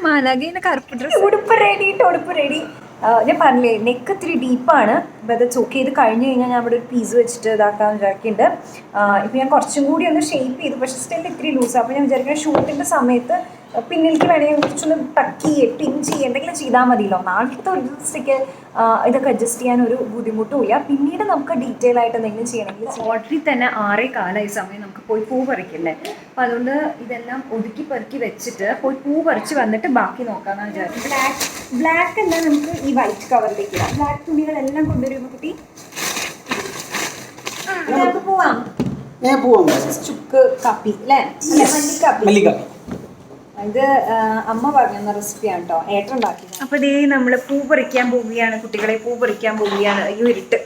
മാലാഖേനെ കറുപ്പ് ഡ്രസ്. ഉടുപ്പ് റെഡി. ഞാൻ പറഞ്ഞില്ലേ നെക്ക് ഇത്തിരി ഡീപ്പാണ്. അപ്പോൾ അത് ചോക്ക് ചെയ്ത് കഴിഞ്ഞ് കഴിഞ്ഞാൽ ഞാൻ ഇവിടെ ഒരു പീസ് വെച്ചിട്ട് ഇതാക്കാമെന്ന് വിചാരിക്കുന്നുണ്ട്. ഇപ്പം ഞാൻ കുറച്ചും കൂടി ഒന്ന് ഷേപ്പ് ചെയ്തു. പക്ഷേ സ്റ്റിൽ ഇത്തിരി ലൂസാണ്. അപ്പോൾ ഞാൻ വിചാരിക്കുന്നത് ഷൂട്ടിൻ്റെ സമയത്ത് പിന്നിലേക്ക് വേണമെങ്കിൽ കുറച്ചൊന്ന് ടക്ക് പിൻ എന്തെങ്കിലും ചെയ്താൽ മതിയല്ലോ. നാളത്തെ ഒരു ദിവസത്തേക്ക് ഇതൊക്കെ അഡ്ജസ്റ്റ് ചെയ്യാൻ ഒരു ബുദ്ധിമുട്ടുമില്ല. പിന്നീട് നമുക്ക് ഡീറ്റെയിൽ ആയിട്ട് എന്തെങ്കിലും ചെയ്യണമെങ്കിൽ ഓൾറെഡി തന്നെ 6 കാലമായി സമയം നമുക്ക് പോയി പൂ പറിക്കില്ലേ. അപ്പം അതുകൊണ്ട് ഇതെല്ലാം ഒതുക്കി പെറുക്കി വെച്ചിട്ട് പോയി പൂ പറിച്ച് വന്നിട്ട് ബാക്കി നോക്കാമെന്ന് വിചാരിച്ചു. ബ്ലാക്ക് അല്ല, നമുക്ക് ഈ വൈറ്റ് കവറിലേക്ക് ഇടാം. ബ്ലാക്ക് തുണികളെല്ലാം കൊണ്ടുവരുമ്പോൾ കുട്ടി നമുക്ക് പോവാം. ചുക്ക് കാപ്പി അല്ലേ? മല്ലിക്കാപ്പി. ഇത് അമ്മ പറഞ്ഞ റെസിപ്പിയാണ് കേട്ടോ. ഏട്ടുണ്ടാക്കി. അപ്പോൾ ഇതേ നമ്മൾ പൂ പറിക്കാൻ പോവുകയാണ്. കുട്ടികളെ പൂ പറിക്കാൻ പോവുകയാണ്. അയ്യോ ഇരുട്ട്.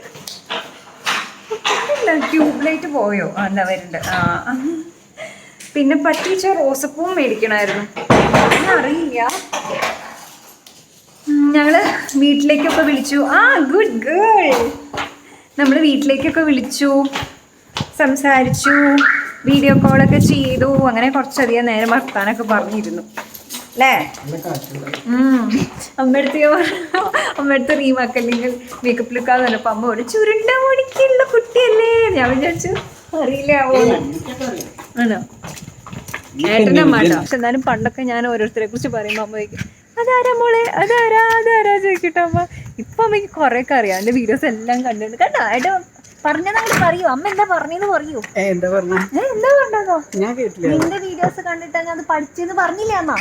ട്യൂബ് ലൈറ്റ് പോയോ? അല്ല വരുന്നുണ്ട്. പിന്നെ പറ്റിച്ച റോസപ്പൂവും മേടിക്കണമായിരുന്നു. അറിയില്ല. ഞങ്ങള് വീട്ടിലേക്കൊക്കെ വിളിച്ചു. Good girl. നമ്മൾ വീട്ടിലേക്കൊക്കെ വിളിച്ചു, സംസാരിച്ചു, വീഡിയോ കോളൊക്കെ ചെയ്തു. അങ്ങനെ കുറച്ചധികം നേരം വർത്താനൊക്കെ പറഞ്ഞിരുന്നു അല്ലേ? അമ്മയടുത്ത് റീമാക്കല്ലെങ്കിൽ മേക്കപ്പ് ലുക്കാന്ന് പറഞ്ഞപ്പോൾ അമ്മ ഒരു ചുരുണ്ട മണിക്കുള്ള കുട്ടിയല്ലേ. ഞാൻ വിചാരിച്ചു അറിയില്ല ആണോ ഏട്ടൻ്റെ അമ്മ കേട്ടോ. പക്ഷെ എന്നാലും പണ്ടൊക്കെ ഞാൻ ഓരോരുത്തരെ കുറിച്ച് പറയുമ്പോൾ അമ്മ ചോദിക്കും അതാരാ മോളെ, അതാരാ ചോദിക്കട്ടോ അമ്മ. ഇപ്പൊ അമ്മയ്ക്ക് കുറെയൊക്കെ അറിയാം. എൻ്റെ വീഡിയോസ് എല്ലാം കണ്ടിട്ടുണ്ട് കേട്ടോ. ഏട്ടാ പറഞ്ഞതങ്ങനെ പറയൂ. അമ്മ എന്താ പറഞ്ഞെന്ന് പറയൂ. എന്താ പറഞ്ഞോ? നിന്റെ വീഡിയോസ് കണ്ടിട്ടാ ഞാൻ അത് പഠിച്ചെന്ന് പറഞ്ഞില്ലേ അമ്മ?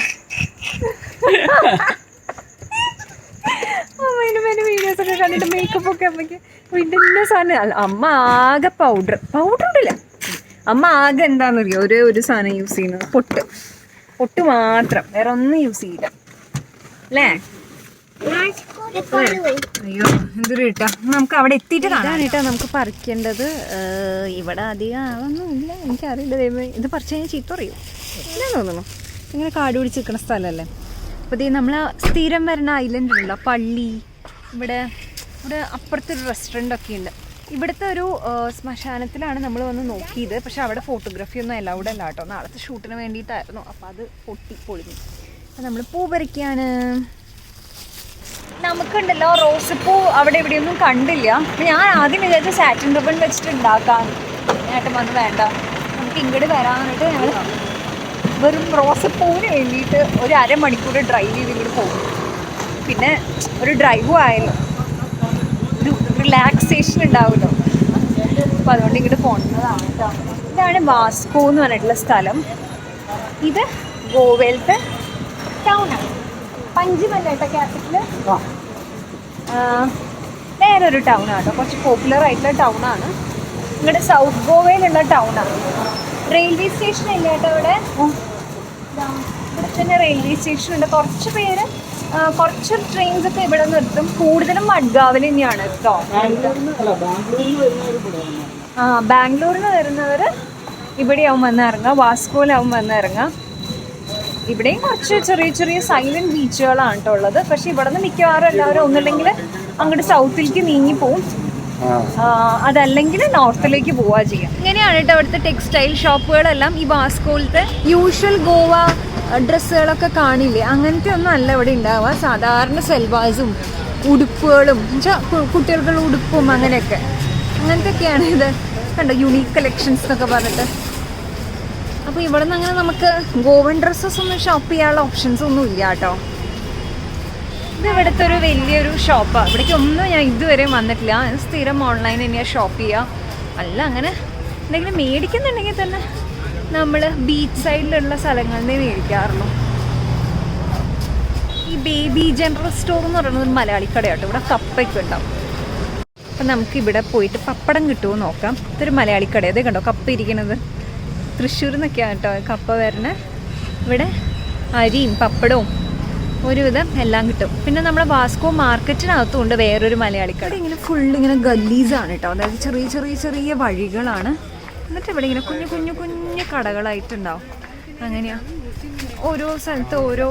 അമ്മേന്റെ വീഡിയോസ് ഒക്കെ കണ്ടിട്ട് മേക്കപ്പ് ഒക്കെ അമ്മയ്ക്ക് വീട്ടിലെ സാധനം. അമ്മ ആകെ പൗഡർ ഇടില്ല. അമ്മ ആകെ എന്താണെന്നറിയോ ഒരു സാധനം യൂസ് ചെയ്യുന്നത്, പൊട്ട് മാത്രം, വേറെ ഒന്നും യൂസ് ചെയ്യില്ല അല്ലേ? അയ്യോ എന്തൊരു കേട്ടാ. നമുക്ക് അവിടെ എത്തിയിട്ട് കാണാൻ കേട്ടോ. നമുക്ക് പറിക്കേണ്ടത് ഇവിടെ അധികം ആളൊന്നുമില്ല. എനിക്കറിയില്ല ദൈവമേ. ഇത് പറിച്ചു കഴിഞ്ഞാൽ ചീത്ത അറിയോ ഇല്ലാന്ന് തോന്നുന്നു. ഇങ്ങനെ കാട് പിടിച്ച് നിൽക്കുന്ന സ്ഥലമല്ലേ. അപ്പോൾ ഇത് നമ്മൾ സ്ഥിരം വരുന്ന ഐലൻഡ് ഉണ്ടല്ലോ, പള്ളി ഇവിടെ അപ്പുറത്തൊരു റെസ്റ്റോറൻ്റ് ഒക്കെ ഉണ്ട്. ഇവിടുത്തെ ഒരു ശ്മശാനത്തിലാണ് നമ്മൾ വന്ന് നോക്കിയത്. പക്ഷെ അവിടെ ഫോട്ടോഗ്രാഫി ഒന്നും അലൗഡ് അല്ല കേട്ടോ. നാളത്തെ ഷൂട്ടിന് വേണ്ടിയിട്ടായിരുന്നു. അപ്പോൾ അത് പൊളിഞ്ഞു. അപ്പോൾ നമ്മൾ പൂ പറിക്കുകയാണ്. നമുക്കുണ്ടല്ലോ റോസപ്പൂ അവിടെ ഇവിടെയൊന്നും കണ്ടില്ല. ഞാൻ ആദ്യം വിചാരിച്ച സാറ്റിൻ റിബൺ വെച്ചിട്ട് ഉണ്ടാക്കാൻ. ഏട്ടൻ വന്ന് വേണ്ട, നമുക്ക് ഇങ്ങോട്ട് വരാനായിട്ട് ഞങ്ങൾ വെറും റോസപ്പൂവിന് വേണ്ടിയിട്ട് ഒരു അരമണിക്കൂർ ഡ്രൈവ് ചെയ്ത് ഇങ്ങോട്ട് പോകും. പിന്നെ ഒരു ഡ്രൈവും ആയല്ലോ, ഒരു റിലാക്സേഷൻ ഉണ്ടാവുമല്ലോ. അപ്പോൾ അതുകൊണ്ട് ഇങ്ങോട്ട് പോകുന്നതാണ് കേട്ടോ. ഇതാണ് വാസ്കോ എന്ന് പറഞ്ഞിട്ടുള്ള സ്ഥലം. ഇത് ഗോവയിലത്തെ ടൗണാണ്. പഞ്ചിമല്ല കേട്ടോ ക്യാപിറ്റല്. വേറൊരു ടൗണാണ് കേട്ടോ, കുറച്ച് പോപ്പുലർ ആയിട്ടുള്ള ടൗണാണ്. ഇവിടെ സൗത്ത് ഗോവയിലുള്ള ടൗണാണ്. റെയിൽവേ സ്റ്റേഷൻ ഇല്ല കേട്ടോ ഇവിടെ. ഇവിടെ തന്നെ റെയിൽവേ സ്റ്റേഷൻ ഉണ്ട്. കുറച്ച് ട്രെയിൻസ് ഒക്കെ ഇവിടെ നിർത്തും. കൂടുതലും മഡ്ഗാവിൽ തന്നെയാണ് കേട്ടോ. ബാംഗ്ലൂരിൽ നിന്ന് വരുന്നവർ ഇവിടെയാവും വന്നിറങ്ങുക, വാസ്കോയിലാവും വന്നിറങ്ങുക. ഇവിടെയും കുറച്ച് ചെറിയ സൈലന്റ് ബീച്ചുകളാണ് കേട്ടോ ഉള്ളത്. പക്ഷെ ഇവിടെ നിന്ന് മിക്കവാറും എല്ലാവരും ഒന്നുമില്ലെങ്കിൽ അങ്ങോട്ട് സൗത്തിലേക്ക് നീങ്ങിപ്പോവും, അതല്ലെങ്കിൽ നോർത്തിലേക്ക് പോവുക ചെയ്യാം. ഇങ്ങനെയാണ് കേട്ടോ അവിടുത്തെ ടെക്സ്റ്റൈൽ ഷോപ്പുകളെല്ലാം. ഈ വാസ്കോയിലത്തെ യൂഷ്വൽ ഗോവ ഡ്രസ്സുകളൊക്കെ കാണില്ലേ, അങ്ങനത്തെ ഒന്നും അല്ല ഇവിടെ ഉണ്ടാവുക. സാധാരണ സെൽവാസും ഉടുപ്പുകളും, കുട്ടികൾക്കുള്ള ഉടുപ്പും അങ്ങനത്തെ ഒക്കെയാണ് ഇത് കണ്ടോ, യുണീക്ക് കളക്ഷൻസ് എന്നൊക്കെ പറഞ്ഞിട്ട്. അപ്പോൾ ഇവിടെ നിന്ന് അങ്ങനെ നമുക്ക് ഗോവൻ ഡ്രസ്സസ് ഒന്നും ഷോപ്പ് ചെയ്യാനുള്ള ഓപ്ഷൻസ് ഒന്നും ഇല്ല കേട്ടോ. ഇത് ഇവിടുത്തെ ഒരു വലിയൊരു ഷോപ്പാണ്. ഇവിടേക്ക് ഒന്നും ഞാൻ ഇതുവരെ വന്നിട്ടില്ല. സ്ഥിരം ഓൺലൈൻ തന്നെയാണ് ഷോപ്പ് ചെയ്യുക. അല്ല അങ്ങനെ എന്തെങ്കിലും മേടിക്കുന്നുണ്ടെങ്കിൽ തന്നെ നമ്മൾ ബീച്ച് സൈഡിലുള്ള സ്ഥലങ്ങളിൽ നിന്നേ മേടിക്കാറുള്ളൂ. ഈ ബേബി ജനറൽ സ്റ്റോർ എന്ന് പറയുന്നത് ഒരു മലയാളി കടയാട്ടോ. ഇവിടെ കപ്പയൊക്കെ ഉണ്ടാവും. അപ്പം നമുക്ക് ഇവിടെ പോയിട്ട് പപ്പടം കിട്ടുമോ നോക്കാം. ഇതൊരു മലയാളി കട. അതേ കണ്ടോ കപ്പ ഇരിക്കുന്നത്. തൃശ്ശൂരിൽ നിന്നൊക്കെയാണ് കേട്ടോ കപ്പ വരണേ. ഇവിടെ അരിയും പപ്പടവും ഒരുവിധം എല്ലാം കിട്ടും. പിന്നെ നമ്മുടെ വാസ്കോ മാർക്കറ്റിനകത്തുണ്ട് വേറൊരു മലയാളി കട. ഇങ്ങനെ ഫുള്ളിങ്ങനെ ഗല്ലീസാണ് കേട്ടോ. അതായത് ചെറിയ വഴികളാണ്. എന്നിട്ട് ഇവിടെ ഇങ്ങനെ കുഞ്ഞു കടകളായിട്ടുണ്ടാവും. അങ്ങനെയാണ് ഓരോ സ്ഥലത്ത് ഓരോ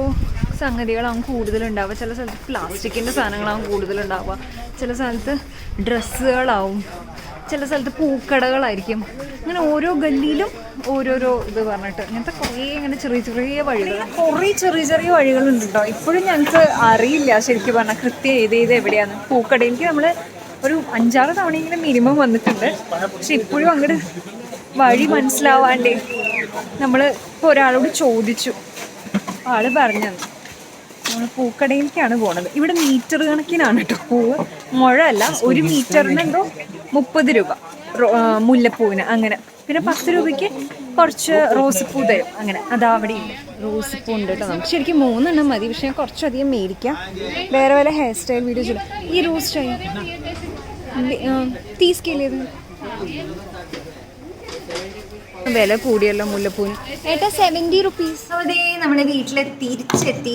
സംഗതികളാവും കൂടുതലുണ്ടാവുക. ചില സ്ഥലത്ത് പ്ലാസ്റ്റിക്കിൻ്റെ സാധനങ്ങളാവും കൂടുതലുണ്ടാവുക. ചില സ്ഥലത്ത് ഡ്രസ്സുകളാവും. ചില സ്ഥലത്ത് പൂക്കടകളായിരിക്കും. അങ്ങനെ ഓരോ ഗല്ലിയിലും ഓരോരോ ഇത് പറഞ്ഞിട്ട് ഇങ്ങനത്തെ കുറേ ഇങ്ങനെ ചെറിയ വഴികൾ, കുറേ ചെറിയ വഴികളുണ്ട് കേട്ടോ. ഇപ്പോഴും ഞങ്ങൾക്ക് അറിയില്ല ശരിക്കും പറഞ്ഞാൽ കൃത്യം ഏത് എവിടെയാണ് പൂക്കടയിലേക്ക്. നമ്മൾ ഒരു 5-6 തവണയെങ്കിലും മിനിമം വന്നിട്ടുണ്ട്. പക്ഷെ ഇപ്പോഴും അങ്ങോട്ട് വഴി മനസ്സിലാവാണ്ടേ നമ്മൾ ഇപ്പോൾ ഒരാളോട് ചോദിച്ചു, ആള് പറഞ്ഞു നമ്മൾ പൂക്കടയിലേക്കാണ് പോണത്. ഇവിടെ മീറ്റർ കണക്കിനാണ് കേട്ടോ പൂവ്, മുഴല്ല. 1 മീറ്ററിന് എന്തോ 30 രൂപ മുല്ലപ്പൂവിന്. അങ്ങനെ പിന്നെ 10 രൂപയ്ക്ക് കുറച്ച് റോസപ്പൂ തരും. അങ്ങനെ അതാ അവിടെ ഉണ്ട് റോസപ്പൂ ഉണ്ട് കേട്ടോ. നമുക്ക് ശരിക്കും 3 എണ്ണം മതി, പക്ഷെ കുറച്ചധികം മേടിക്കാം. വേറെ വല്ല ഹെയർ സ്റ്റൈൽ വീഡിയോസ് ഇല്ല. ഈ റോസ് സ്റ്റൈൽ 30 के लिए വില കൂടിയല്ലോ മുല്ലപ്പൂവിന്. ഏട്ടാ 70 റുപ്പീസ്. അതേ നമ്മളെ വീട്ടിൽ തിരിച്ചെത്തി.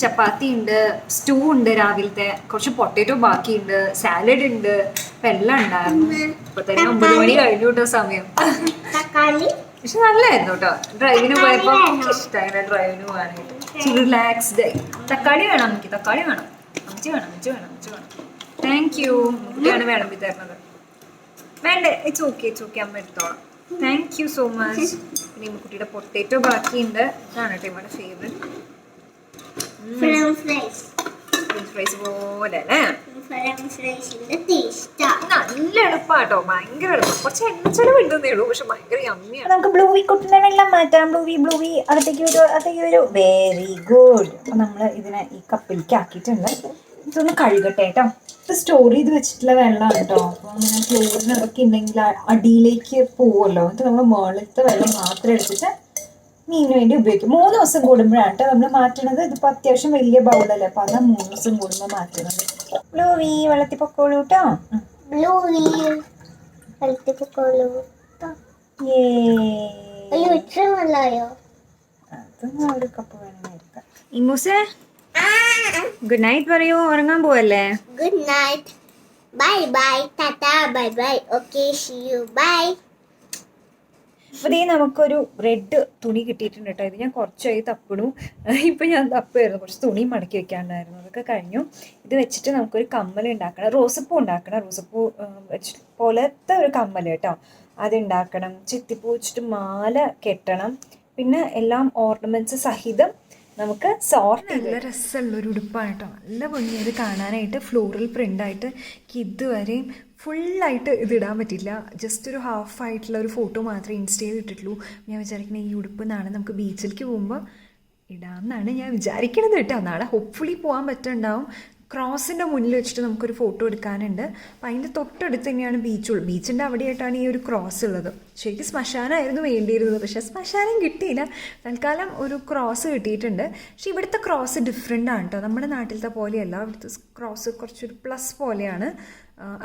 ചപ്പാത്തി ഉണ്ട്, സ്റ്റൂ ഉണ്ട്, രാവിലത്തെ കുറച്ച് പൊട്ടറ്റോ ബാക്കിയുണ്ട്, സാലഡ് ഉണ്ട്, ഇപ്പം എല്ലാം ഉണ്ടായിരുന്നു. ഇപ്പൊ തന്നെ 9 മണി കഴിഞ്ഞു കേട്ടോ സമയം. പക്ഷെ നല്ലായിരുന്നു കേട്ടോ. ഡ്രൈവിന് പോയപ്പോ ഇഷ്ടമായി ഡ്രൈവിന് പോകാനായിട്ട്. റിലാക്സ്ഡ് ആയി. തക്കാളി വേണം എനിക്ക്, തക്കാളി വേണം. അമ്മച്ചി വേണം. Thank you. കുട്ടിയാണ് വിളമ്പി തരുന്നത്. വേണ്ട, ഇറ്റ്സ് ഓക്കെ അമ്മ എടുത്തോളാം. Thank you so much. പിന്നെ ഈ കുട്ടിയുടെ പൊട്ടേറ്റോ ബാക്കിയുണ്ട്. ഇതാണ് കേട്ടോ നമ്മുടെ ഫേവറേറ്റ്. ഫ്രഞ്ച് ഫ്രൈസ് പോലെ അല്ലേ. നല്ല എളുപ്പാട്ടോ, ഭയങ്കര എളുപ്പം. കുറച്ച് എണ്ണച്ചെലവ് ഉണ്ടെന്നേ ഉള്ളൂ, പക്ഷെ ഭയങ്കര യമ്മിയാണ്. നമുക്ക് ബ്ലൂവി കുട്ടിനെ വെള്ളം മാറ്റാം. ബ്ലൂവി അകത്തേക്ക് ഒരു വെരി ഗുഡ്. അപ്പൊ നമ്മള് ഇതിനെ ഈ കപ്പിലേക്ക് ആക്കിയിട്ടുണ്ട്. ഇതൊന്ന് കഴുകട്ടെ കേട്ടോ. ഇത് സ്റ്റോർ ചെയ്ത് വെച്ചിട്ടുള്ള വെള്ളമാണ് കേട്ടോ. അപ്പോൾ അങ്ങനെ ഫ്ലോറിനൊക്കെ ഉണ്ടെങ്കിൽ അടിയിലേക്ക് പോവുമല്ലോ. എന്നിട്ട് നമ്മൾ മുകളിലത്തെ വെള്ളം മാത്രം എടുത്തിട്ട് മീനിന് വേണ്ടി ഉപയോഗിക്കും. 3 ദിവസം കൂടുമ്പോഴാണ് കേട്ടോ നമ്മൾ മാറ്റണത്. ഇതിപ്പോൾ അത്യാവശ്യം വലിയ ബൗളല്ലേ, അപ്പോൾ അതാണ് 3 ദിവസം കൂടുമ്പോൾ മാറ്റുന്നത്. ബ്ലൂവി വെള്ളത്തിൽ പൊക്കോളൂ കേട്ടോ. അതൊന്നും ഒരു കപ്പ് വേണമെന്നായിരിക്കാം. ഇമൂസേ ഗുഡ് നൈറ്റ് പറയൂ. ഉറങ്ങാൻ പോവല്ലേ? Good night. Bye bye. Tata. Bye bye. Okay, see you. Bye. അപ്പോൾ ഇതേ നമുക്കൊരു റെഡ് തുണി കിട്ടിയിട്ടുണ്ട് കേട്ടോ. ഇത് ഞാൻ കുറച്ചായി തപ്പിടും. ഇപ്പം ഞാൻ തപ്പുമായിരുന്നു, കുറച്ച് തുണി മടക്കി വെക്കാണ്ടായിരുന്നു, അതൊക്കെ കഴിഞ്ഞു. ഇത് വെച്ചിട്ട് നമുക്കൊരു കമ്മൽ ഉണ്ടാക്കണം, റോസപ്പൂ ഉണ്ടാക്കണം. റോസപ്പൂ പോലത്തെ ഒരു കമ്മൽ കേട്ടോ, അതുണ്ടാക്കണം. ചെത്തിപ്പൂ വെച്ചിട്ട് മാല കെട്ടണം. പിന്നെ എല്ലാം ഓർണമെൻറ്റ്സ് സഹിതം നമുക്ക് സോർട്ട് നല്ല രസമുള്ളൊരു ഉടുപ്പാണ് കേട്ടോ. നല്ല ഭംഗിയത് കാണാനായിട്ട്. ഫ്ലോറൽ പ്രിൻ്റായിട്ട് ഇതുവരെയും ഫുള്ളായിട്ട് ഇതിടാൻ പറ്റില്ല. ജസ്റ്റ് ഒരു ഹാഫായിട്ടുള്ള ഒരു ഫോട്ടോ മാത്രമേ ഇൻസ്റ്റയിൽ ഇട്ടിട്ടുള്ളൂ. ഞാൻ വിചാരിക്കുന്നത് ഈ ഉടുപ്പ് നാളെ നമുക്ക് ബീച്ചിലേക്ക് പോകുമ്പോൾ ഇടാമെന്നാണ് ഞാൻ വിചാരിക്കണത് കേട്ടോ. നാളെ ഹോപ്പ്ഫുള്ളി പോകാൻ പറ്റുന്നുണ്ടാവും. ക്രോസിൻ്റെ മുന്നിൽ വെച്ചിട്ട് നമുക്കൊരു ഫോട്ടോ എടുക്കാനുണ്ട്. അപ്പം അതിൻ്റെ തൊട്ടടുത്ത് തന്നെയാണ് ബീച്ചുള്ളത്. ബീച്ചിൻ്റെ അവിടെയായിട്ടാണ് ഈ ഒരു ക്രോസ് ഉള്ളത്. ശരിക്കും ശ്മശാനമായിരുന്നു വേണ്ടിയിരുന്നത്, പക്ഷേ ശ്മശാനം കിട്ടിയില്ല. തൽക്കാലം ഒരു ക്രോസ് കിട്ടിയിട്ടുണ്ട്. പക്ഷേ ഇവിടുത്തെ ക്രോസ് ഡിഫറെൻ്റ് ആണ് കേട്ടോ, നമ്മുടെ നാട്ടിലത്തെ പോലെയല്ല. ഇവിടുത്തെ ക്രോസ് കുറച്ചൊരു പ്ലസ് പോലെയാണ്.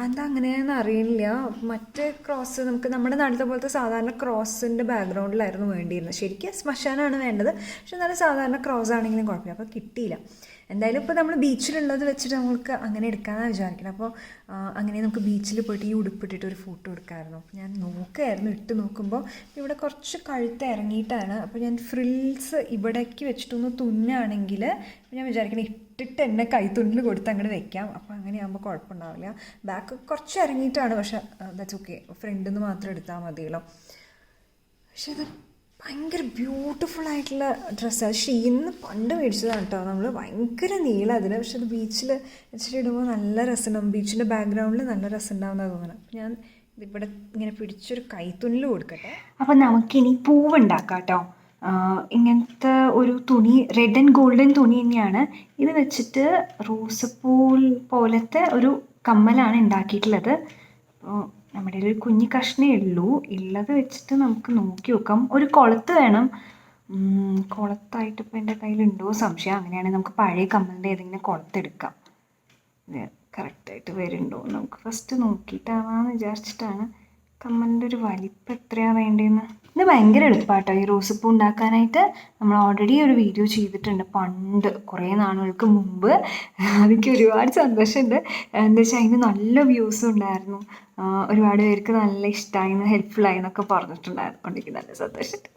എന്താ അങ്ങനെയെന്ന് അറിയില്ല. മറ്റേ ക്രോസ് നമുക്ക് നമ്മുടെ നാട്ടിലത്തെ പോലത്തെ സാധാരണ ക്രോസിൻ്റെ ബാക്ക്ഗ്രൗണ്ടിലായിരുന്നു വേണ്ടിയിരുന്നത്. ശരിക്കും ശ്മശാനമാണ് വേണ്ടത്, പക്ഷെ നല്ല സാധാരണ ക്രോസ് ആണെങ്കിലും കുഴപ്പമില്ല. അപ്പോൾ കിട്ടിയില്ല. എന്തായാലും ഇപ്പോൾ നമ്മൾ ബീച്ചിലുള്ളത് വെച്ചിട്ട് നമുക്ക് അങ്ങനെ എടുക്കാമെന്നാണ് വിചാരിക്കണം. അപ്പോൾ അങ്ങനെ നമുക്ക് ബീച്ചിൽ പോയിട്ട് ഈ ഉടുപ്പിട്ടിട്ട് ഒരു ഫോട്ടോ എടുക്കാമായിരുന്നു. അപ്പോൾ ഞാൻ നോക്കുകയായിരുന്നു, ഇട്ട് നോക്കുമ്പോൾ ഇവിടെ കുറച്ച് കഴുത്ത് ഇറങ്ങിയിട്ടാണ്. അപ്പോൾ ഞാൻ ഫ്രിൽസ് ഇവിടേക്ക് വെച്ചിട്ടൊന്ന് തുന്നാണെങ്കിൽ ഞാൻ വിചാരിക്കണം ഇട്ടിട്ട് എന്നെ കൈത്തുണിൽ കൊടുത്ത് അങ്ങോട്ട് വെക്കാം. അപ്പോൾ അങ്ങനെയാകുമ്പോൾ കുഴപ്പമുണ്ടാവില്ല. ബാക്ക് കുറച്ച് ഇറങ്ങിയിട്ടാണ്, പക്ഷേ ദാറ്റ്സ് ഓക്കെ, ഫ്രണ്ടിൽ നിന്ന് മാത്രം എടുത്താൽ മതിയല്ലോ. പക്ഷെ അത് ഭയങ്കര ബ്യൂട്ടിഫുൾ ആയിട്ടുള്ള ഡ്രസ്സാണ്. ഷീന്ന് പണ്ട് മേടിച്ചതാണ് കേട്ടോ നമ്മൾ. ഭയങ്കര നീളം അതിന്, പക്ഷെ അത് ബീച്ചിൽ വെച്ചിട്ട് ഇടുമ്പോൾ നല്ല രസമുണ്ടാവും. ബീച്ചിൻ്റെ ബാക്ക്ഗ്രൗണ്ടിൽ നല്ല രസമുണ്ടാവുന്നതാണ് തോന്നുന്നത്. ഞാൻ ഇതിവിടെ ഇങ്ങനെ പിടിച്ചൊരു കൈത്തുണിൽ കൊടുക്കട്ടെ. അപ്പം നമുക്കിനി പൂവുണ്ടാക്കാം കേട്ടോ. ഇങ്ങനത്തെ ഒരു തുണി, റെഡ് ആൻഡ് ഗോൾഡൻ തുണി തന്നെയാണ്. ഇത് വെച്ചിട്ട് റോസപ്പൂ പോലത്തെ ഒരു കമ്മലാണ് ഉണ്ടാക്കിയിട്ടുള്ളത്. അപ്പോൾ നമ്മുടെ ഒരു കുഞ്ഞു കഷ്ണേ ഉള്ളൂ. ഉള്ളത് വെച്ചിട്ട് നമുക്ക് നോക്കി നോക്കാം. ഒരു കുളത്ത് വേണം. കുളത്തായിട്ട് ഇപ്പോൾ എൻ്റെ കയ്യിലുണ്ടോ സംശയം. അങ്ങനെയാണെങ്കിൽ നമുക്ക് പഴയ കമ്മലിൻ്റെ ഏതെങ്കിലും കുളത്തെടുക്കാം. ഇത് കറക്റ്റായിട്ട് വരുന്നുണ്ടോ നമുക്ക് ഫസ്റ്റ് നോക്കിയിട്ടാവാന്ന് വിചാരിച്ചിട്ടാണ്. കമ്മലിൻ്റെ ഒരു വലിപ്പം എത്രയാണ് വേണ്ടതെന്ന്. ഇത് ഭയങ്കര എളുപ്പമാട്ടോ ഈ റോസപ്പൂ ഉണ്ടാക്കാനായിട്ട്. നമ്മൾ ഓൾറെഡി ഒരു വീഡിയോ ചെയ്തിട്ടുണ്ട് പണ്ട്, കുറേ നാളുകൾക്ക് മുമ്പ്. അതൊക്കെ ഒരുപാട് സന്തോഷമുണ്ട്. എന്താ വെച്ചാൽ അതിന് നല്ല വ്യൂസും ഉണ്ടായിരുന്നു. ഒരുപാട് പേർക്ക് നല്ല ഇഷ്ടമായിന്ന്, ഹെൽപ്ഫുള്ളായി എന്നൊക്കെ പറഞ്ഞിട്ടുണ്ടായിരുന്നു. എനിക്ക് നല്ല സന്തോഷമുണ്ട്.